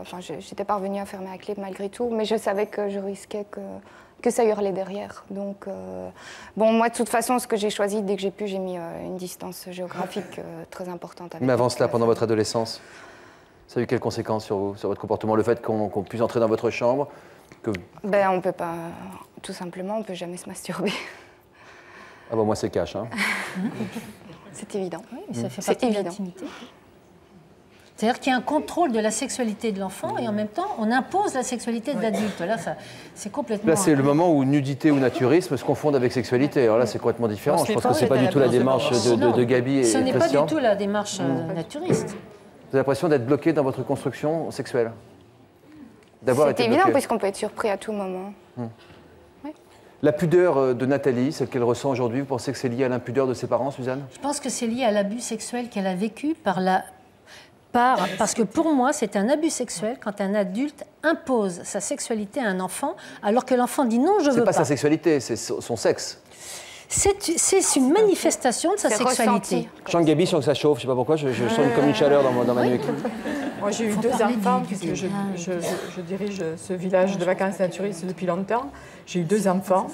Enfin, j'étais pas revenue à fermer à clé malgré tout, mais je savais que je risquais que ça hurlait derrière. Donc, moi, de toute façon, ce que j'ai choisi, dès que j'ai pu, j'ai mis une distance géographique très importante. Mais avant cela, pendant votre adolescence, ça a eu quelles conséquences sur vous, sur votre comportement? Le fait qu'on puisse entrer dans votre chambre on peut pas... Tout simplement, on peut jamais se masturber. Ah moi, c'est cash, hein. C'est évident. Oui, mais ça fait partie de l'intimité. C'est-à-dire qu'il y a un contrôle de la sexualité de l'enfant et en même temps, on impose la sexualité de l'adulte. Là, c'est complètement... Là, c'est le moment où nudité ou naturisme se confondent avec sexualité. Alors là, c'est complètement différent. Je pense que ce n'est pas du tout la démarche de Gabi et Christian. Ce n'est pas du tout la démarche naturiste. Vous avez l'impression d'être bloqué dans votre construction sexuelle? C'est évident, puisqu'on peut être surpris à tout moment. Oui. La pudeur de Nathalie, celle qu'elle ressent aujourd'hui, vous pensez que c'est lié à l'impudeur de ses parents, Suzanne? Je pense que c'est lié à l'abus sexuel qu'elle a vécu parce que pour moi, c'est un abus sexuel quand un adulte impose sa sexualité à un enfant, alors que l'enfant dit non, je veux pas. C'est pas sa sexualité, c'est son sexe. C'est une manifestation de sa sexualité. Je sens que Gabi, je sens que ça chauffe, je sais pas pourquoi, je sens comme une chaleur dans ma nuque. Moi, j'ai eu 2 enfants, puisque je dirige ce village de vacances naturistes depuis longtemps. J'ai eu 2 enfants,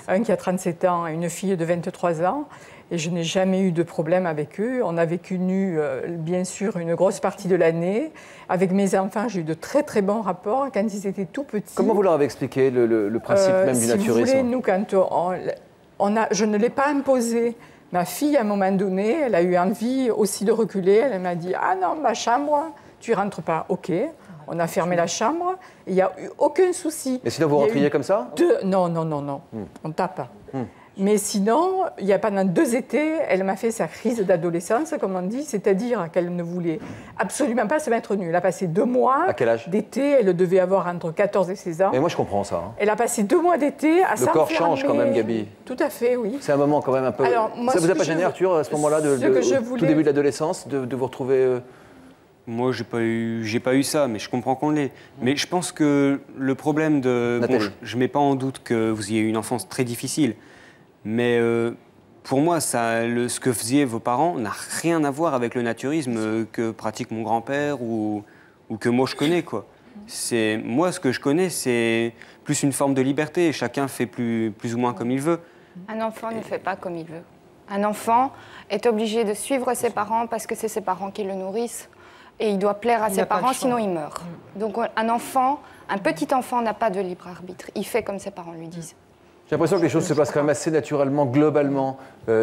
un qui a 37 ans et une fille de 23 ans. Et je n'ai jamais eu de problème avec eux. On a vécu nus, bien sûr, une grosse partie de l'année. Avec mes enfants, j'ai eu de très, très bons rapports quand ils étaient tout petits. Comment vous leur avez expliqué le principe même du naturisme? Si vous voulez, nous, quand je ne l'ai pas imposé. Ma fille, à un moment donné, elle a eu envie aussi de reculer. Elle m'a dit « Ah non, ma chambre, tu rentres pas. » OK. On a fermé la chambre. Il n'y a eu aucun souci. Mais sinon, vous rentriez comme ça? Non. On ne tape pas. Mais sinon, il y a pendant 2 étés, elle m'a fait sa crise d'adolescence, comme on dit, c'est-à-dire qu'elle ne voulait absolument pas se mettre nue. Elle a passé 2 mois d'été, elle devait avoir entre 14 et 16 ans. Et moi, je comprends ça. Elle a passé 2 mois d'été à s'enfermer. Le corps change quand même, Gabi. Tout à fait, oui. C'est un moment quand même un peu... Alors, moi, ça vous a pas gêné, Arthur, à ce moment-là, tout début de l'adolescence, de vous retrouver... Moi, j'ai pas eu ça, mais je comprends qu'on l'ait. Mais je pense que le problème de... Bon, je mets pas en doute que vous ayez eu une enfance très difficile. Mais pour moi, ce que faisaient vos parents n'a rien à voir avec le naturisme que pratique mon grand-père ou que moi je connais, quoi. Moi, ce que je connais, c'est plus une forme de liberté. Chacun fait plus ou moins comme il veut. Un enfant ne fait pas comme il veut. Un enfant est obligé de suivre ses parents parce que c'est ses parents qui le nourrissent. Et il doit plaire à ses parents, sinon il meurt. Donc un petit enfant n'a pas de libre arbitre. Il fait comme ses parents lui disent. J'ai l'impression que les choses se passent quand même assez naturellement, globalement,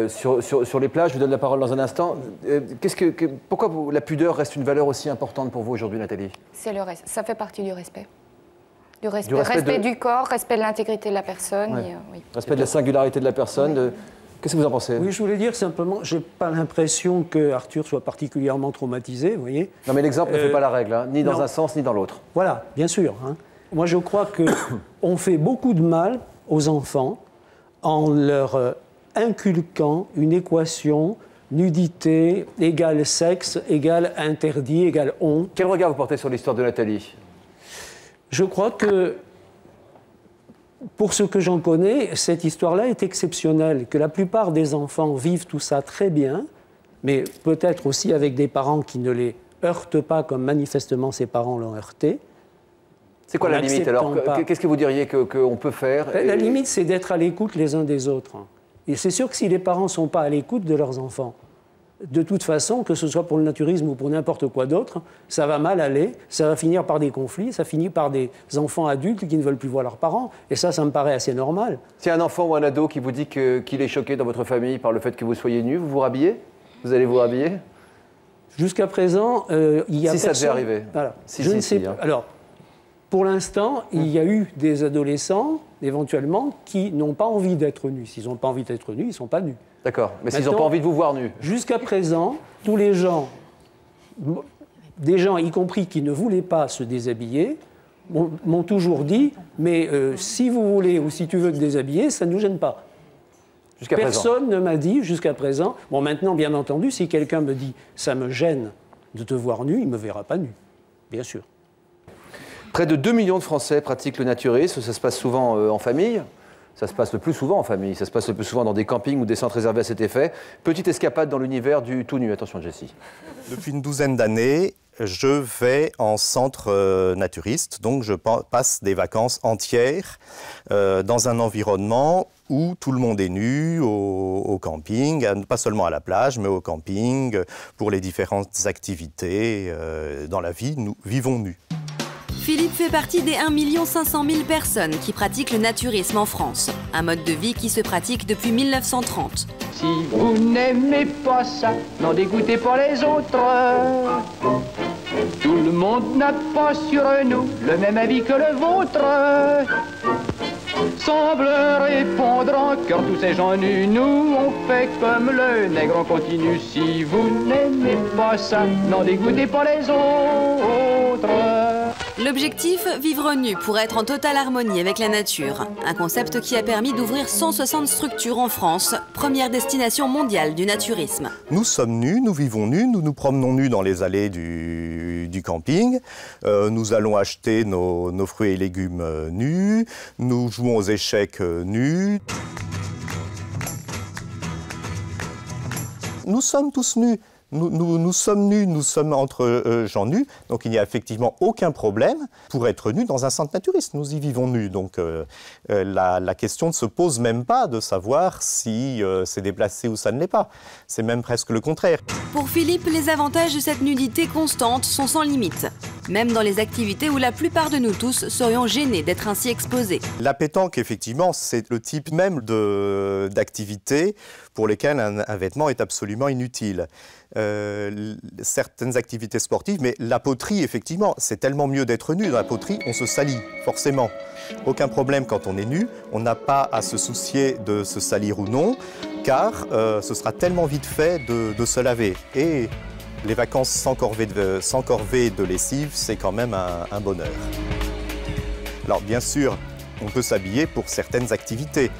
sur les plages. Je vous donne la parole dans un instant. Pourquoi la pudeur reste une valeur aussi importante pour vous aujourd'hui, Nathalie? C'est le reste. Ça fait partie du respect. Respect du corps, respect de l'intégrité de la personne. Ouais. Respect de la singularité de la personne, Qu'est-ce que vous en pensez? Oui, je voulais dire simplement, je n'ai pas l'impression que Arthur soit particulièrement traumatisé, vous voyez. Non, mais l'exemple ne fait pas la règle, hein, ni dans non. un sens ni dans l'autre. Voilà, bien sûr. Hein. Moi, je crois qu'on fait beaucoup de mal aux enfants en leur inculquant une équation nudité égale sexe égale interdit égale honte. Quel regard vous portez sur l'histoire de Nathalie? Je crois que, pour ce que j'en connais, cette histoire-là est exceptionnelle, que la plupart des enfants vivent tout ça très bien, mais peut-être aussi avec des parents qui ne les heurtent pas comme manifestement ses parents l'ont heurté. C'est quoi la limite alors? Qu'est-ce que vous diriez qu'on peut faire? La limite, c'est d'être à l'écoute les uns des autres. Et c'est sûr que si les parents ne sont pas à l'écoute de leurs enfants, de toute façon, que ce soit pour le naturisme ou pour n'importe quoi d'autre, ça va mal aller, ça va finir par des conflits, ça finit par des enfants adultes qui ne veulent plus voir leurs parents. Et ça me paraît assez normal. Si un enfant ou un ado qui vous dit qu'il est choqué dans votre famille par le fait que vous soyez nu, vous vous rhabillez? Vous allez vous rhabiller? Jusqu'à présent, il y a si ça devait arriver. Voilà. Si, je ne sais pas. Hein. Alors, pour l'instant, il y a eu des adolescents, éventuellement, qui n'ont pas envie d'être nus. S'ils n'ont pas envie d'être nus, ils ne sont pas nus. D'accord, mais s'ils n'ont pas envie de vous voir nus. Jusqu'à présent, tous les gens, des gens y compris qui ne voulaient pas se déshabiller, m'ont toujours dit, mais si vous voulez ou si tu veux te déshabiller, ça ne nous gêne pas. Personne ne m'a dit jusqu'à présent. Bon, maintenant, bien entendu, si quelqu'un me dit ça me gêne de te voir nu, il ne me verra pas nu, bien sûr. Près de 2 millions de Français pratiquent le naturisme, ça se passe souvent en famille. Ça se passe le plus souvent en famille, ça se passe le plus souvent dans des campings ou des centres réservés à cet effet. Petite escapade dans l'univers du tout nu. Attention, Jessie. Depuis une douzaine d'années, je vais en centre naturiste, donc je passe des vacances entières dans un environnement où tout le monde est nu, au camping, pas seulement à la plage, mais au camping, pour les différentes activités dans la vie, nous vivons nus. Philippe fait partie des 1 500 000 personnes qui pratiquent le naturisme en France. Un mode de vie qui se pratique depuis 1930. Si vous n'aimez pas ça, n'en dégoûtez pas les autres. Tout le monde n'a pas sur nous le même avis que le vôtre. Semble répondre en cœur tous ces gens nus. Nous, on fait comme le nègre, on continue. Si vous n'aimez pas ça, n'en dégoûtez pas les autres. L'objectif, vivre nu pour être en totale harmonie avec la nature. Un concept qui a permis d'ouvrir 160 structures en France, première destination mondiale du naturisme. Nous sommes nus, nous vivons nus, nous nous promenons nus dans les allées du camping. Nous allons acheter nos fruits et légumes nus. Nous jouons aux échecs nus. Nous sommes tous nus. Nous sommes nus, nous sommes entre gens nus, donc il n'y a effectivement aucun problème pour être nus dans un centre naturiste. Nous y vivons nus, donc la question ne se pose même pas de savoir si c'est déplacé ou ça ne l'est pas. C'est même presque le contraire. Pour Philippe, les avantages de cette nudité constante sont sans limite. Même dans les activités où la plupart de nous tous serions gênés d'être ainsi exposés. La pétanque, effectivement, c'est le type même d'activité pour lesquelles un vêtement est absolument inutile. Certaines activités sportives, mais la poterie, effectivement, c'est tellement mieux d'être nu. Dans la poterie, on se salit, forcément. Aucun problème quand on est nu, on n'a pas à se soucier de se salir ou non, car ce sera tellement vite fait de se laver. Et les vacances sans corvée de lessive, c'est quand même un bonheur. Alors bien sûr, on peut s'habiller pour certaines activités.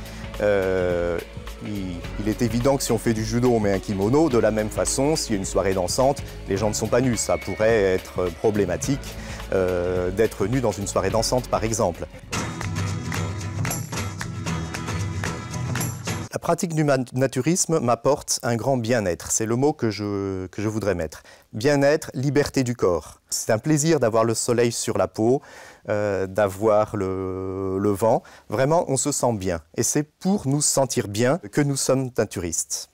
Il est évident que si on fait du judo, on met un kimono. De la même façon, s'il y a une soirée dansante, les gens ne sont pas nus. Ça pourrait être problématique d'être nu dans une soirée dansante, par exemple. La pratique du naturisme m'apporte un grand bien-être. C'est le mot que je voudrais mettre. Bien-être, liberté du corps. C'est un plaisir d'avoir le soleil sur la peau, d'avoir le vent. Vraiment, on se sent bien. Et c'est pour nous sentir bien que nous sommes naturistes.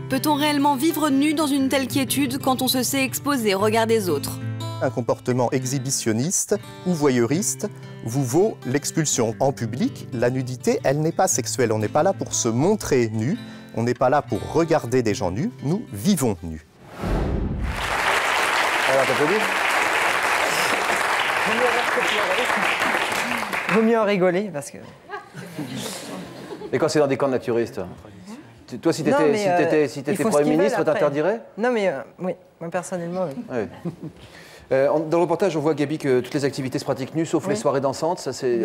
Peut-on réellement vivre nu dans une telle quiétude quand on se sait exposé au regard des autres? Un comportement exhibitionniste ou voyeuriste vous vaut l'expulsion. En public, la nudité, elle n'est pas sexuelle. On n'est pas là pour se montrer nu, on n'est pas là pour regarder des gens nus, nous vivons nus. Alors, t'applaudis ? Vaut mieux en rigoler parce que... Et quand c'est dans des camps de naturistes? Toi, si tu étais Premier ministre, t'interdirais? Non, mais oui, moi personnellement, oui. Ouais. Dans le reportage, on voit, Gabi, que toutes les activités se pratiquent nues, sauf les soirées dansantes. Ça, c'est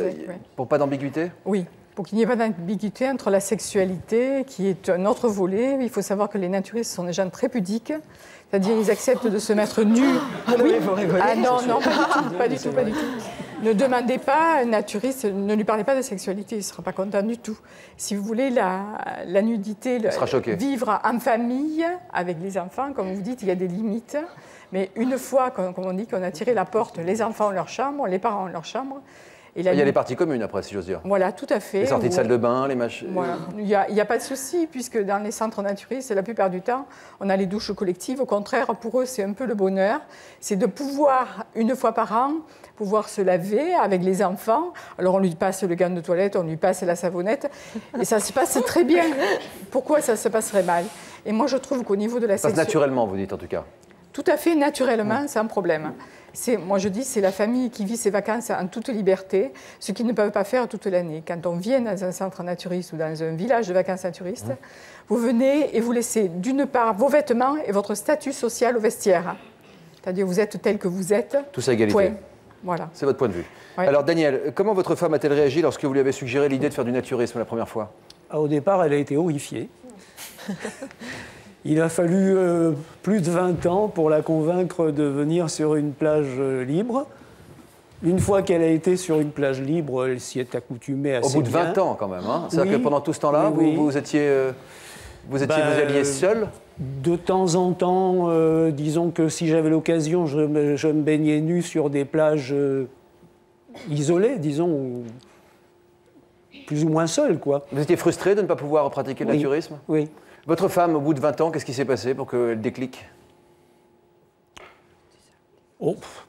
pour pas d'ambiguïté? Oui, pour qu'il n'y ait pas d'ambiguïté entre la sexualité, qui est un autre volet. Il faut savoir que les naturistes sont des gens très pudiques. C'est-à-dire, ils acceptent de se mettre nus. Oui, vous rigolez. Ah non, pas du tout. Ne demandez pas à un naturiste, ne lui parlez pas de sexualité, il ne sera pas content du tout. Si vous voulez, la nudité, vivre en famille, avec les enfants, comme vous dites, il y a des limites. Mais une fois, comme on dit, qu'on a tiré la porte, les enfants ont leur chambre, les parents ont leur chambre. Et il y a les parties communes après, si j'ose dire. Voilà, tout à fait. Les sorties de salle de bain, les machines. Voilà. Il n'y a pas de souci, puisque dans les centres naturistes, la plupart du temps, on a les douches collectives. Au contraire, pour eux, c'est un peu le bonheur. C'est de pouvoir, une fois par an, pouvoir se laver avec les enfants. Alors, on lui passe le gant de toilette, on lui passe la savonnette. Et ça se passe très bien. Pourquoi ça se passerait mal? Et moi, je trouve qu'au niveau de la sexualité... Ça passe naturellement, vous dites, en tout cas. Tout à fait naturellement, sans problème. Moi, je dis, c'est la famille qui vit ses vacances en toute liberté, ce qu'ils ne peuvent pas faire toute l'année. Quand on vient dans un centre naturiste ou dans un village de vacances naturistes, vous venez et vous laissez d'une part vos vêtements et votre statut social au vestiaire. C'est-à-dire, vous êtes tel que vous êtes. Tous à égalité. Point. Voilà. C'est votre point de vue. Ouais. Alors, Daniel, comment votre femme a-t-elle réagi lorsque vous lui avez suggéré l'idée de faire du naturisme la première fois? Au départ, elle a été horrifiée. Il a fallu plus de 20 ans pour la convaincre de venir sur une plage libre. Une fois qu'elle a été sur une plage libre, elle s'y est accoutumée assez bien. Au bout de 20 ans quand même, hein. C'est-à-dire que pendant tout ce temps-là, vous alliez seul? De temps en temps, disons que si j'avais l'occasion, je me baignais nu sur des plages isolées, disons, plus ou moins seul, quoi. Vous étiez frustré de ne pas pouvoir pratiquer le naturisme? Oui. Votre femme, au bout de 20 ans, qu'est-ce qui s'est passé pour qu'elle déclique?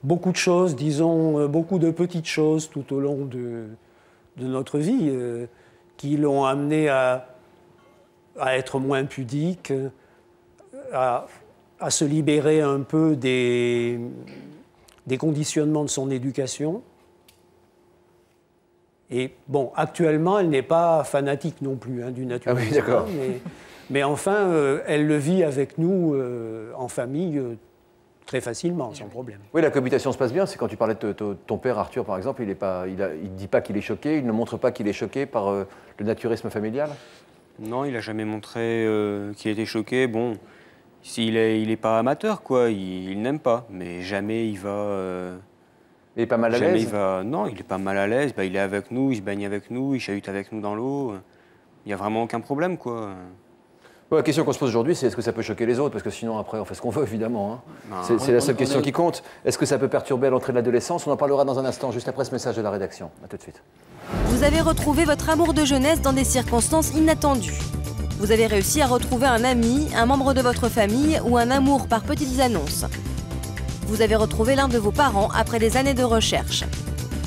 Beaucoup de choses, disons, beaucoup de petites choses tout au long de notre vie qui l'ont amené à être moins pudique, à se libérer un peu des conditionnements de son éducation. Et bon, actuellement, elle n'est pas fanatique non plus du naturisme. Ah oui, d'accord. Mais enfin, elle le vit avec nous en famille très facilement, sans problème. Oui, la cohabitation se passe bien. C'est quand tu parlais de ton père, Arthur, par exemple, il ne dit pas qu'il est choqué, il ne montre pas qu'il est choqué par le naturisme familial? Non, il n'a jamais montré qu'il était choqué. Bon, il est pas amateur, quoi. Il n'aime pas, mais jamais il va... Il n'est pas mal à l'aise? Non, il n'est pas mal à l'aise. Il est avec nous, il se baigne avec nous, il chahute avec nous dans l'eau. Il n'y a vraiment aucun problème, quoi. La question qu'on se pose aujourd'hui, c'est est-ce que ça peut choquer les autres? Parce que sinon, après, on fait ce qu'on veut, évidemment. Hein. C'est la seule question qui compte. Est-ce que ça peut perturber à l'entrée de l'adolescence? On en parlera dans un instant, juste après ce message de la rédaction. A tout de suite. Vous avez retrouvé votre amour de jeunesse dans des circonstances inattendues. Vous avez réussi à retrouver un ami, un membre de votre famille ou un amour par petites annonces. Vous avez retrouvé l'un de vos parents après des années de recherche.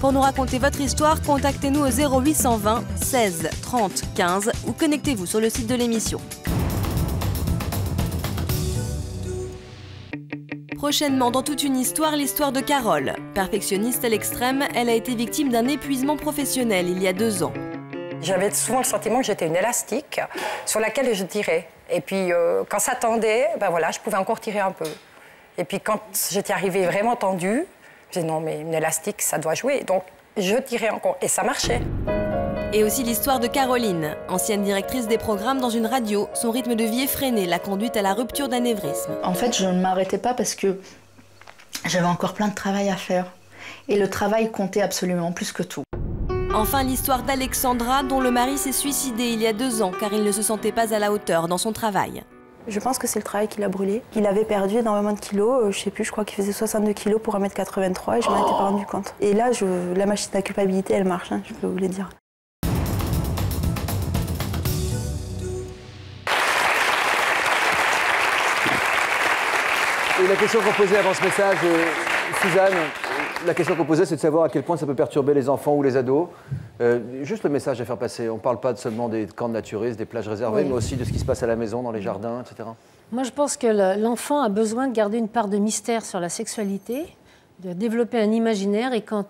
Pour nous raconter votre histoire, contactez-nous au 0820 16 30 15 ou connectez-vous sur le site de l'émission. Prochainement, dans toute une histoire, l'histoire de Carole. Perfectionniste à l'extrême, elle a été victime d'un épuisement professionnel il y a 2 ans. J'avais souvent le sentiment que j'étais une élastique sur laquelle je tirais. Et puis, quand ça tendait, je pouvais encore tirer un peu. Et puis, quand j'étais arrivée vraiment tendue, j'ai dit non, mais une élastique, ça doit jouer. Donc, je tirais encore. Et ça marchait. Et aussi l'histoire de Caroline, ancienne directrice des programmes dans une radio. Son rythme de vie effréné l'a conduite à la rupture d'anévrisme. En fait, je ne m'arrêtais pas parce que j'avais encore plein de travail à faire. Et le travail comptait absolument plus que tout. Enfin, l'histoire d'Alexandra, dont le mari s'est suicidé il y a 2 ans car il ne se sentait pas à la hauteur dans son travail. Je pense que c'est le travail qui l'a brûlé. Il avait perdu énormément de kilos, je sais plus, je crois qu'il faisait 62 kilos pour 1m83 et je m'en étais pas rendu compte. Et là, la machine à culpabilité, elle marche, je peux vous le dire. Et la question qu'on posait avant ce message, Suzanne, la question qu'on posait, c'est de savoir à quel point ça peut perturber les enfants ou les ados. Juste le message à faire passer. On ne parle pas seulement des camps de naturistes, des plages réservées, mais aussi de ce qui se passe à la maison, dans les jardins, etc. Moi, je pense que l'enfant a besoin de garder une part de mystère sur la sexualité, de développer un imaginaire. Et quand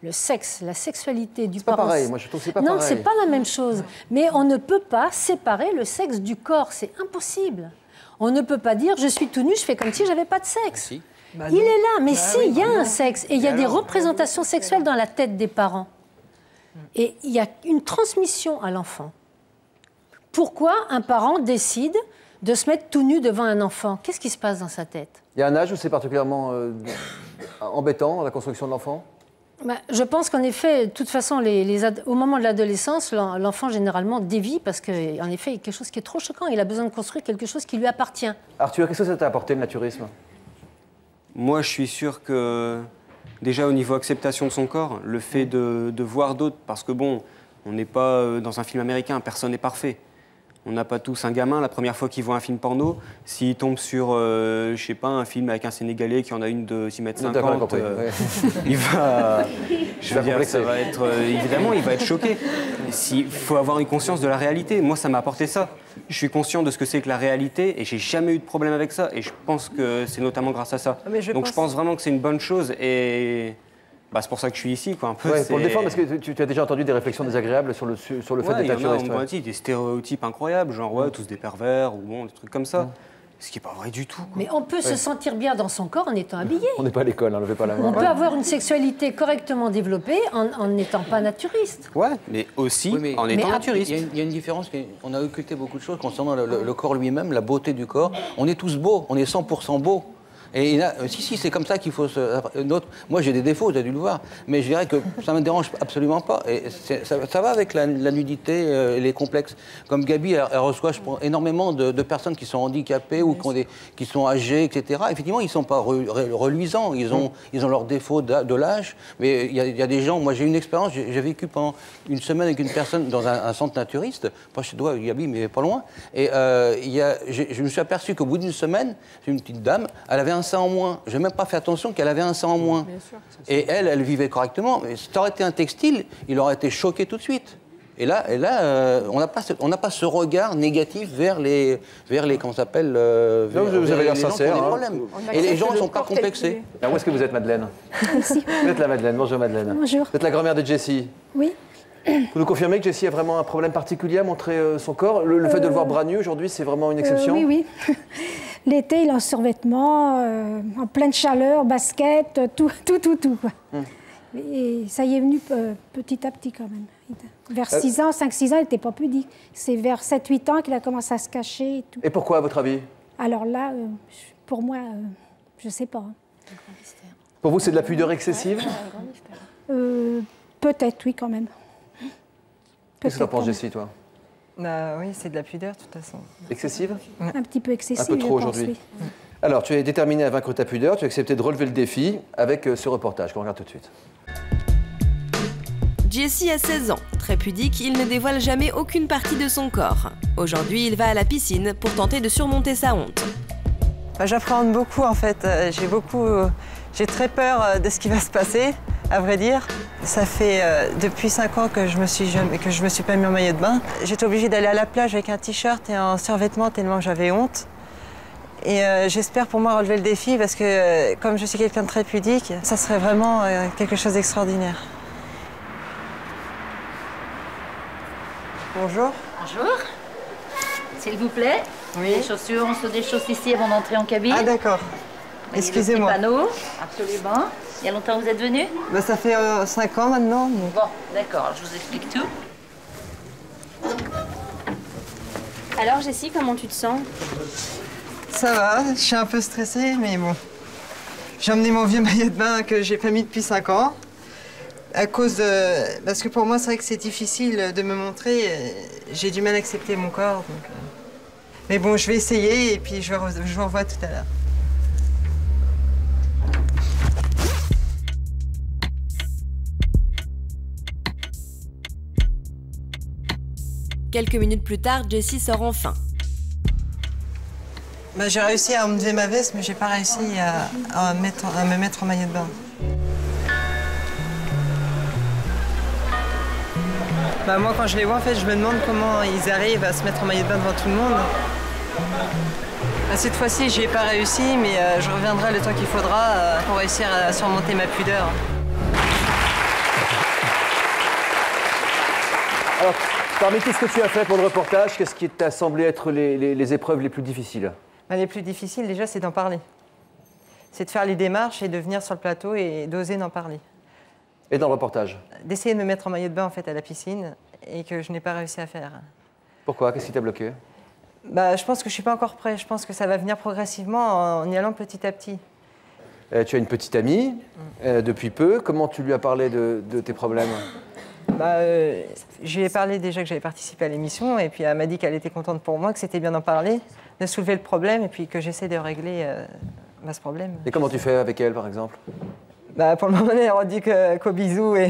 le sexe, la sexualité du C'est pas parent... pareil, moi je trouve que c'est pas non, pareil. c'est pas la même chose. Mais on ne peut pas séparer le sexe du corps, c'est impossible. On ne peut pas dire, je suis tout nu, je fais comme si j'avais pas de sexe. Si. Il est là, mais si, il y a un sexe. Et il y a des représentations sexuelles dans la tête des parents. Et il y a une transmission à l'enfant. Pourquoi un parent décide de se mettre tout nu devant un enfant? Qu'est-ce qui se passe dans sa tête? Il y a un âge où c'est particulièrement embêtant, la construction de l'enfant? Je pense qu'en effet, de toute façon, au moment de l'adolescence, l'enfant généralement dévie parce qu'en effet, il y a quelque chose qui est trop choquant. Il a besoin de construire quelque chose qui lui appartient. Arthur, qu'est-ce que ça t'a apporté le naturisme? Moi, je suis sûr que, déjà au niveau acceptation de son corps, le fait de voir d'autres, parce que bon, on n'est pas dans un film américain, personne n'est parfait. On n'a pas tous un gamin, la première fois qu'il voit un film porno, s'il tombe sur, je sais pas, un film avec un Sénégalais qui en a une de 6,50 m, il va... Je veux dire, ça va être... évidemment, il va être choqué. Il faut avoir une conscience de la réalité. Moi, ça m'a apporté ça. Je suis conscient de ce que c'est que la réalité et j'ai jamais eu de problème avec ça. Et je pense que c'est notamment grâce à ça. Donc je pense vraiment que c'est une bonne chose et... c'est pour ça que je suis ici, quoi, un peu. Pour le défendre, parce que tu as déjà entendu des réflexions désagréables sur le fait d'être naturiste. On m'a dit des stéréotypes incroyables, genre tous des pervers ou bon, des trucs comme ça. Ce qui n'est pas vrai du tout. Mais on peut se sentir bien dans son corps en étant habillé. On n'est pas à l'école, ne levez pas la main. On peut avoir une sexualité correctement développée en n'étant pas naturiste. Ouais, mais aussi en étant naturiste. Il y a une différence, on a occulté beaucoup de choses concernant le corps lui-même, la beauté du corps. On est tous beaux, on est 100% beaux. Et si, c'est comme ça qu'il faut moi, j'ai des défauts, vous avez dû le voir, mais je dirais que ça ne me dérange absolument pas. Et ça va avec la nudité et les complexes. Comme Gabi, elle reçoit énormément de personnes qui sont handicapées ou qui sont âgées, etc. Effectivement, ils ne sont pas reluisants, ils ont leurs défauts de l'âge, mais il y a des gens, moi j'ai une expérience, j'ai vécu pendant une semaine avec une personne dans un centre naturiste, pas chez toi, Gabi, mais pas loin, et je me suis aperçu qu'au bout d'une semaine, une petite dame, elle avait un sein en moins. Je n'ai même pas fait attention qu'elle avait un sein en moins. Et elle vivait correctement. Mais si ça aurait été un textile, il aurait été choqué tout de suite. Et là, on n'a pas ce regard négatif vers les comment ça s'appelle vous avez l'air sincère. Et les gens ne sont pas complexés. Alors, où est-ce que vous êtes, Madeleine? Ici. Vous êtes la Madeleine. Bonjour, Madeleine. Bonjour. Vous êtes la grand-mère de Jessie. Oui. Vous nous confirmez que Jessie a vraiment un problème particulier à montrer son corps? Le fait de le voir bras nu aujourd'hui, c'est vraiment une exception? Oui. L'été, il est en survêtement, en pleine chaleur, basket, tout. Quoi. Et ça y est venu petit à petit quand même. Vers 5-6 ans, il n'était pas pudique. C'est vers 7-8 ans qu'il a commencé à se cacher et tout. Et pourquoi, à votre avis? Alors là, pour moi, je ne sais pas. Pour vous, c'est de la pudeur excessive? Peut-être, oui, quand même. Qu'est-ce que tu en penses, Jessie, toi? Oui, c'est de la pudeur, de toute façon. Excessive? Un petit peu excessive, un peu trop aujourd'hui. Oui. Alors, tu es déterminée à vaincre ta pudeur, tu as accepté de relever le défi avec ce reportage qu'on regarde tout de suite. Jessie a 16 ans. Très pudique, il ne dévoile jamais aucune partie de son corps. Aujourd'hui, il va à la piscine pour tenter de surmonter sa honte. J'appréhende beaucoup, en fait. J'ai très peur de ce qui va se passer, à vrai dire. Ça fait depuis 5 ans que je me suis pas mis en maillot de bain. J'étais obligée d'aller à la plage avec un t-shirt et un survêtement tellement j'avais honte. Et j'espère pour moi relever le défi parce que comme je suis quelqu'un de très pudique, ça serait vraiment quelque chose d'extraordinaire. Bonjour. Bonjour. S'il vous plaît. Oui. Les chaussures, on se déchausse ici avant d'entrer en cabine. Ah d'accord. Excusez-moi. Panneau, absolument. Il y a longtemps que vous êtes venu? Ça fait 5 ans maintenant. Mais... Bon, d'accord, je vous explique tout. Alors Jessie, comment tu te sens? Ça va, je suis un peu stressée, mais bon. J'ai emmené mon vieux maillot de bain que j'ai pas mis depuis 5 ans. Parce que pour moi, c'est vrai que c'est difficile de me montrer. J'ai du mal à accepter mon corps. Donc... Mais bon, je vais essayer et puis je vous revois tout à l'heure. Quelques minutes plus tard, Jessie sort enfin. J'ai réussi à enlever ma veste, mais j'ai pas réussi à me mettre en maillot de bain. Moi, quand je les vois, en fait, je me demande comment ils arrivent à se mettre en maillot de bain devant tout le monde. Cette fois-ci, j'y ai pas réussi, mais je reviendrai le temps qu'il faudra pour réussir à surmonter ma pudeur. Alors, parmi tout ce que tu as fait pour le reportage, qu'est-ce qui t'a semblé être les épreuves les plus difficiles? Les plus difficiles, déjà, c'est d'en parler. C'est de faire les démarches et de venir sur le plateau et d'oser en parler. Et dans le reportage? D'essayer de me mettre en maillot de bain, en fait, à la piscine, et que je n'ai pas réussi à faire. Pourquoi? Qu'est-ce qui t'a bloqué? Je pense que je ne suis pas encore prêt. Je pense que ça va venir progressivement en y allant petit à petit. Tu as une petite amie depuis peu. Comment tu lui as parlé de tes problèmes? Je lui ai parlé déjà que j'avais participé à l'émission, et puis elle m'a dit qu'elle était contente pour moi, que c'était bien d'en parler, de soulever le problème, et puis que j'essaie de régler ce problème. Et comment tu fais avec elle, par exemple? Pour le moment, elle dit qu'au bisou. Et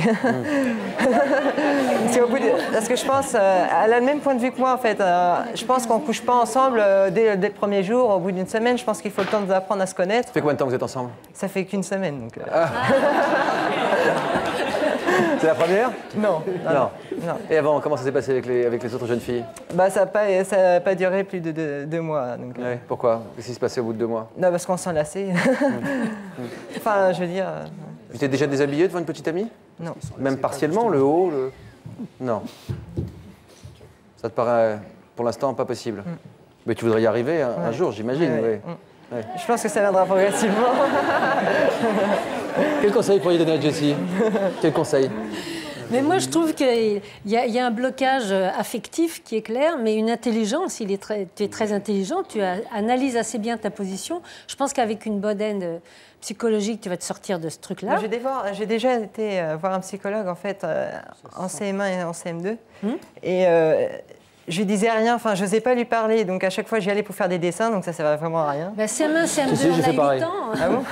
Parce que je pense, elle a le même point de vue que moi, en fait. Je pense qu'on ne couche pas ensemble dès le premier jour, au bout d'une semaine. Je pense qu'il faut le temps d'apprendre à se connaître. Ça fait combien de temps que vous êtes ensemble? Ça fait qu'une semaine. Donc, C'est la première? Non. Et avant, comment ça s'est passé avec les autres jeunes filles? Ça n'a pas duré plus de 2 mois. Donc, ouais. Pourquoi? Qu'est-ce qui se passait au bout de 2 mois? Non, parce qu'on s'en lassait. Enfin, je veux dire... Tu t'es déjà déshabillé devant une petite amie? Non. Même partiellement, le haut Non. Ça te paraît, pour l'instant, pas possible? Mais tu voudrais y arriver un jour, j'imagine. Ouais. Je pense que ça viendra progressivement. Quel conseil pourriez donner à Jessie? Quel conseil? Mais moi, je trouve qu'il y a un blocage affectif qui est clair, mais une intelligence. Tu es très intelligent, tu analyses assez bien ta position. Je pense qu'avec une bonne aide psychologique, tu vas te sortir de ce truc-là. J'ai déjà été voir un psychologue, en fait, en CM1 et en CM2. Et je lui disais rien, enfin, je n'osais pas lui parler. Donc, à chaque fois, j'y allais pour faire des dessins, donc ça ne servait vraiment à rien. CM1, CM2, on a 8 ans. Ah bon?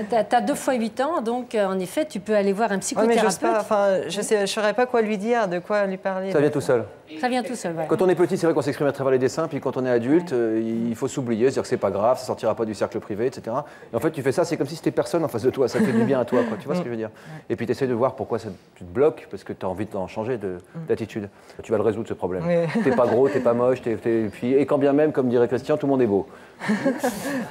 Tu as 2 fois 8 ans, donc en effet, tu peux aller voir un psychothérapeute. Mais je ne saurais pas quoi lui dire, de quoi lui parler. Ça vient tout seul. Ça vient tout seul, voilà. Quand on est petit, c'est vrai qu'on s'exprime à travers les dessins, puis quand on est adulte, il faut s'oublier, se dire que c'est pas grave, ça sortira pas du cercle privé, etc. Et en fait, tu fais ça, c'est comme si c'était personne en face de toi, ça fait du bien à toi, quoi. Tu vois ce que je veux dire? Et puis tu essaies de voir pourquoi tu te bloques, parce que tu as envie d'en changer d'attitude. Tu vas le résoudre, ce problème. T'es pas gros, t'es pas moche, et quand bien même, comme dirait Christian, tout le monde est beau.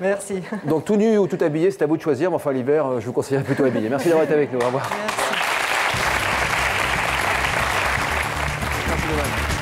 Merci. Donc tout nu ou tout habillé, c'est à vous de choisir, mais enfin l'hiver, je vous conseillerais plutôt habillé. Merci d'avoir été avec nous, au revoir. Merci.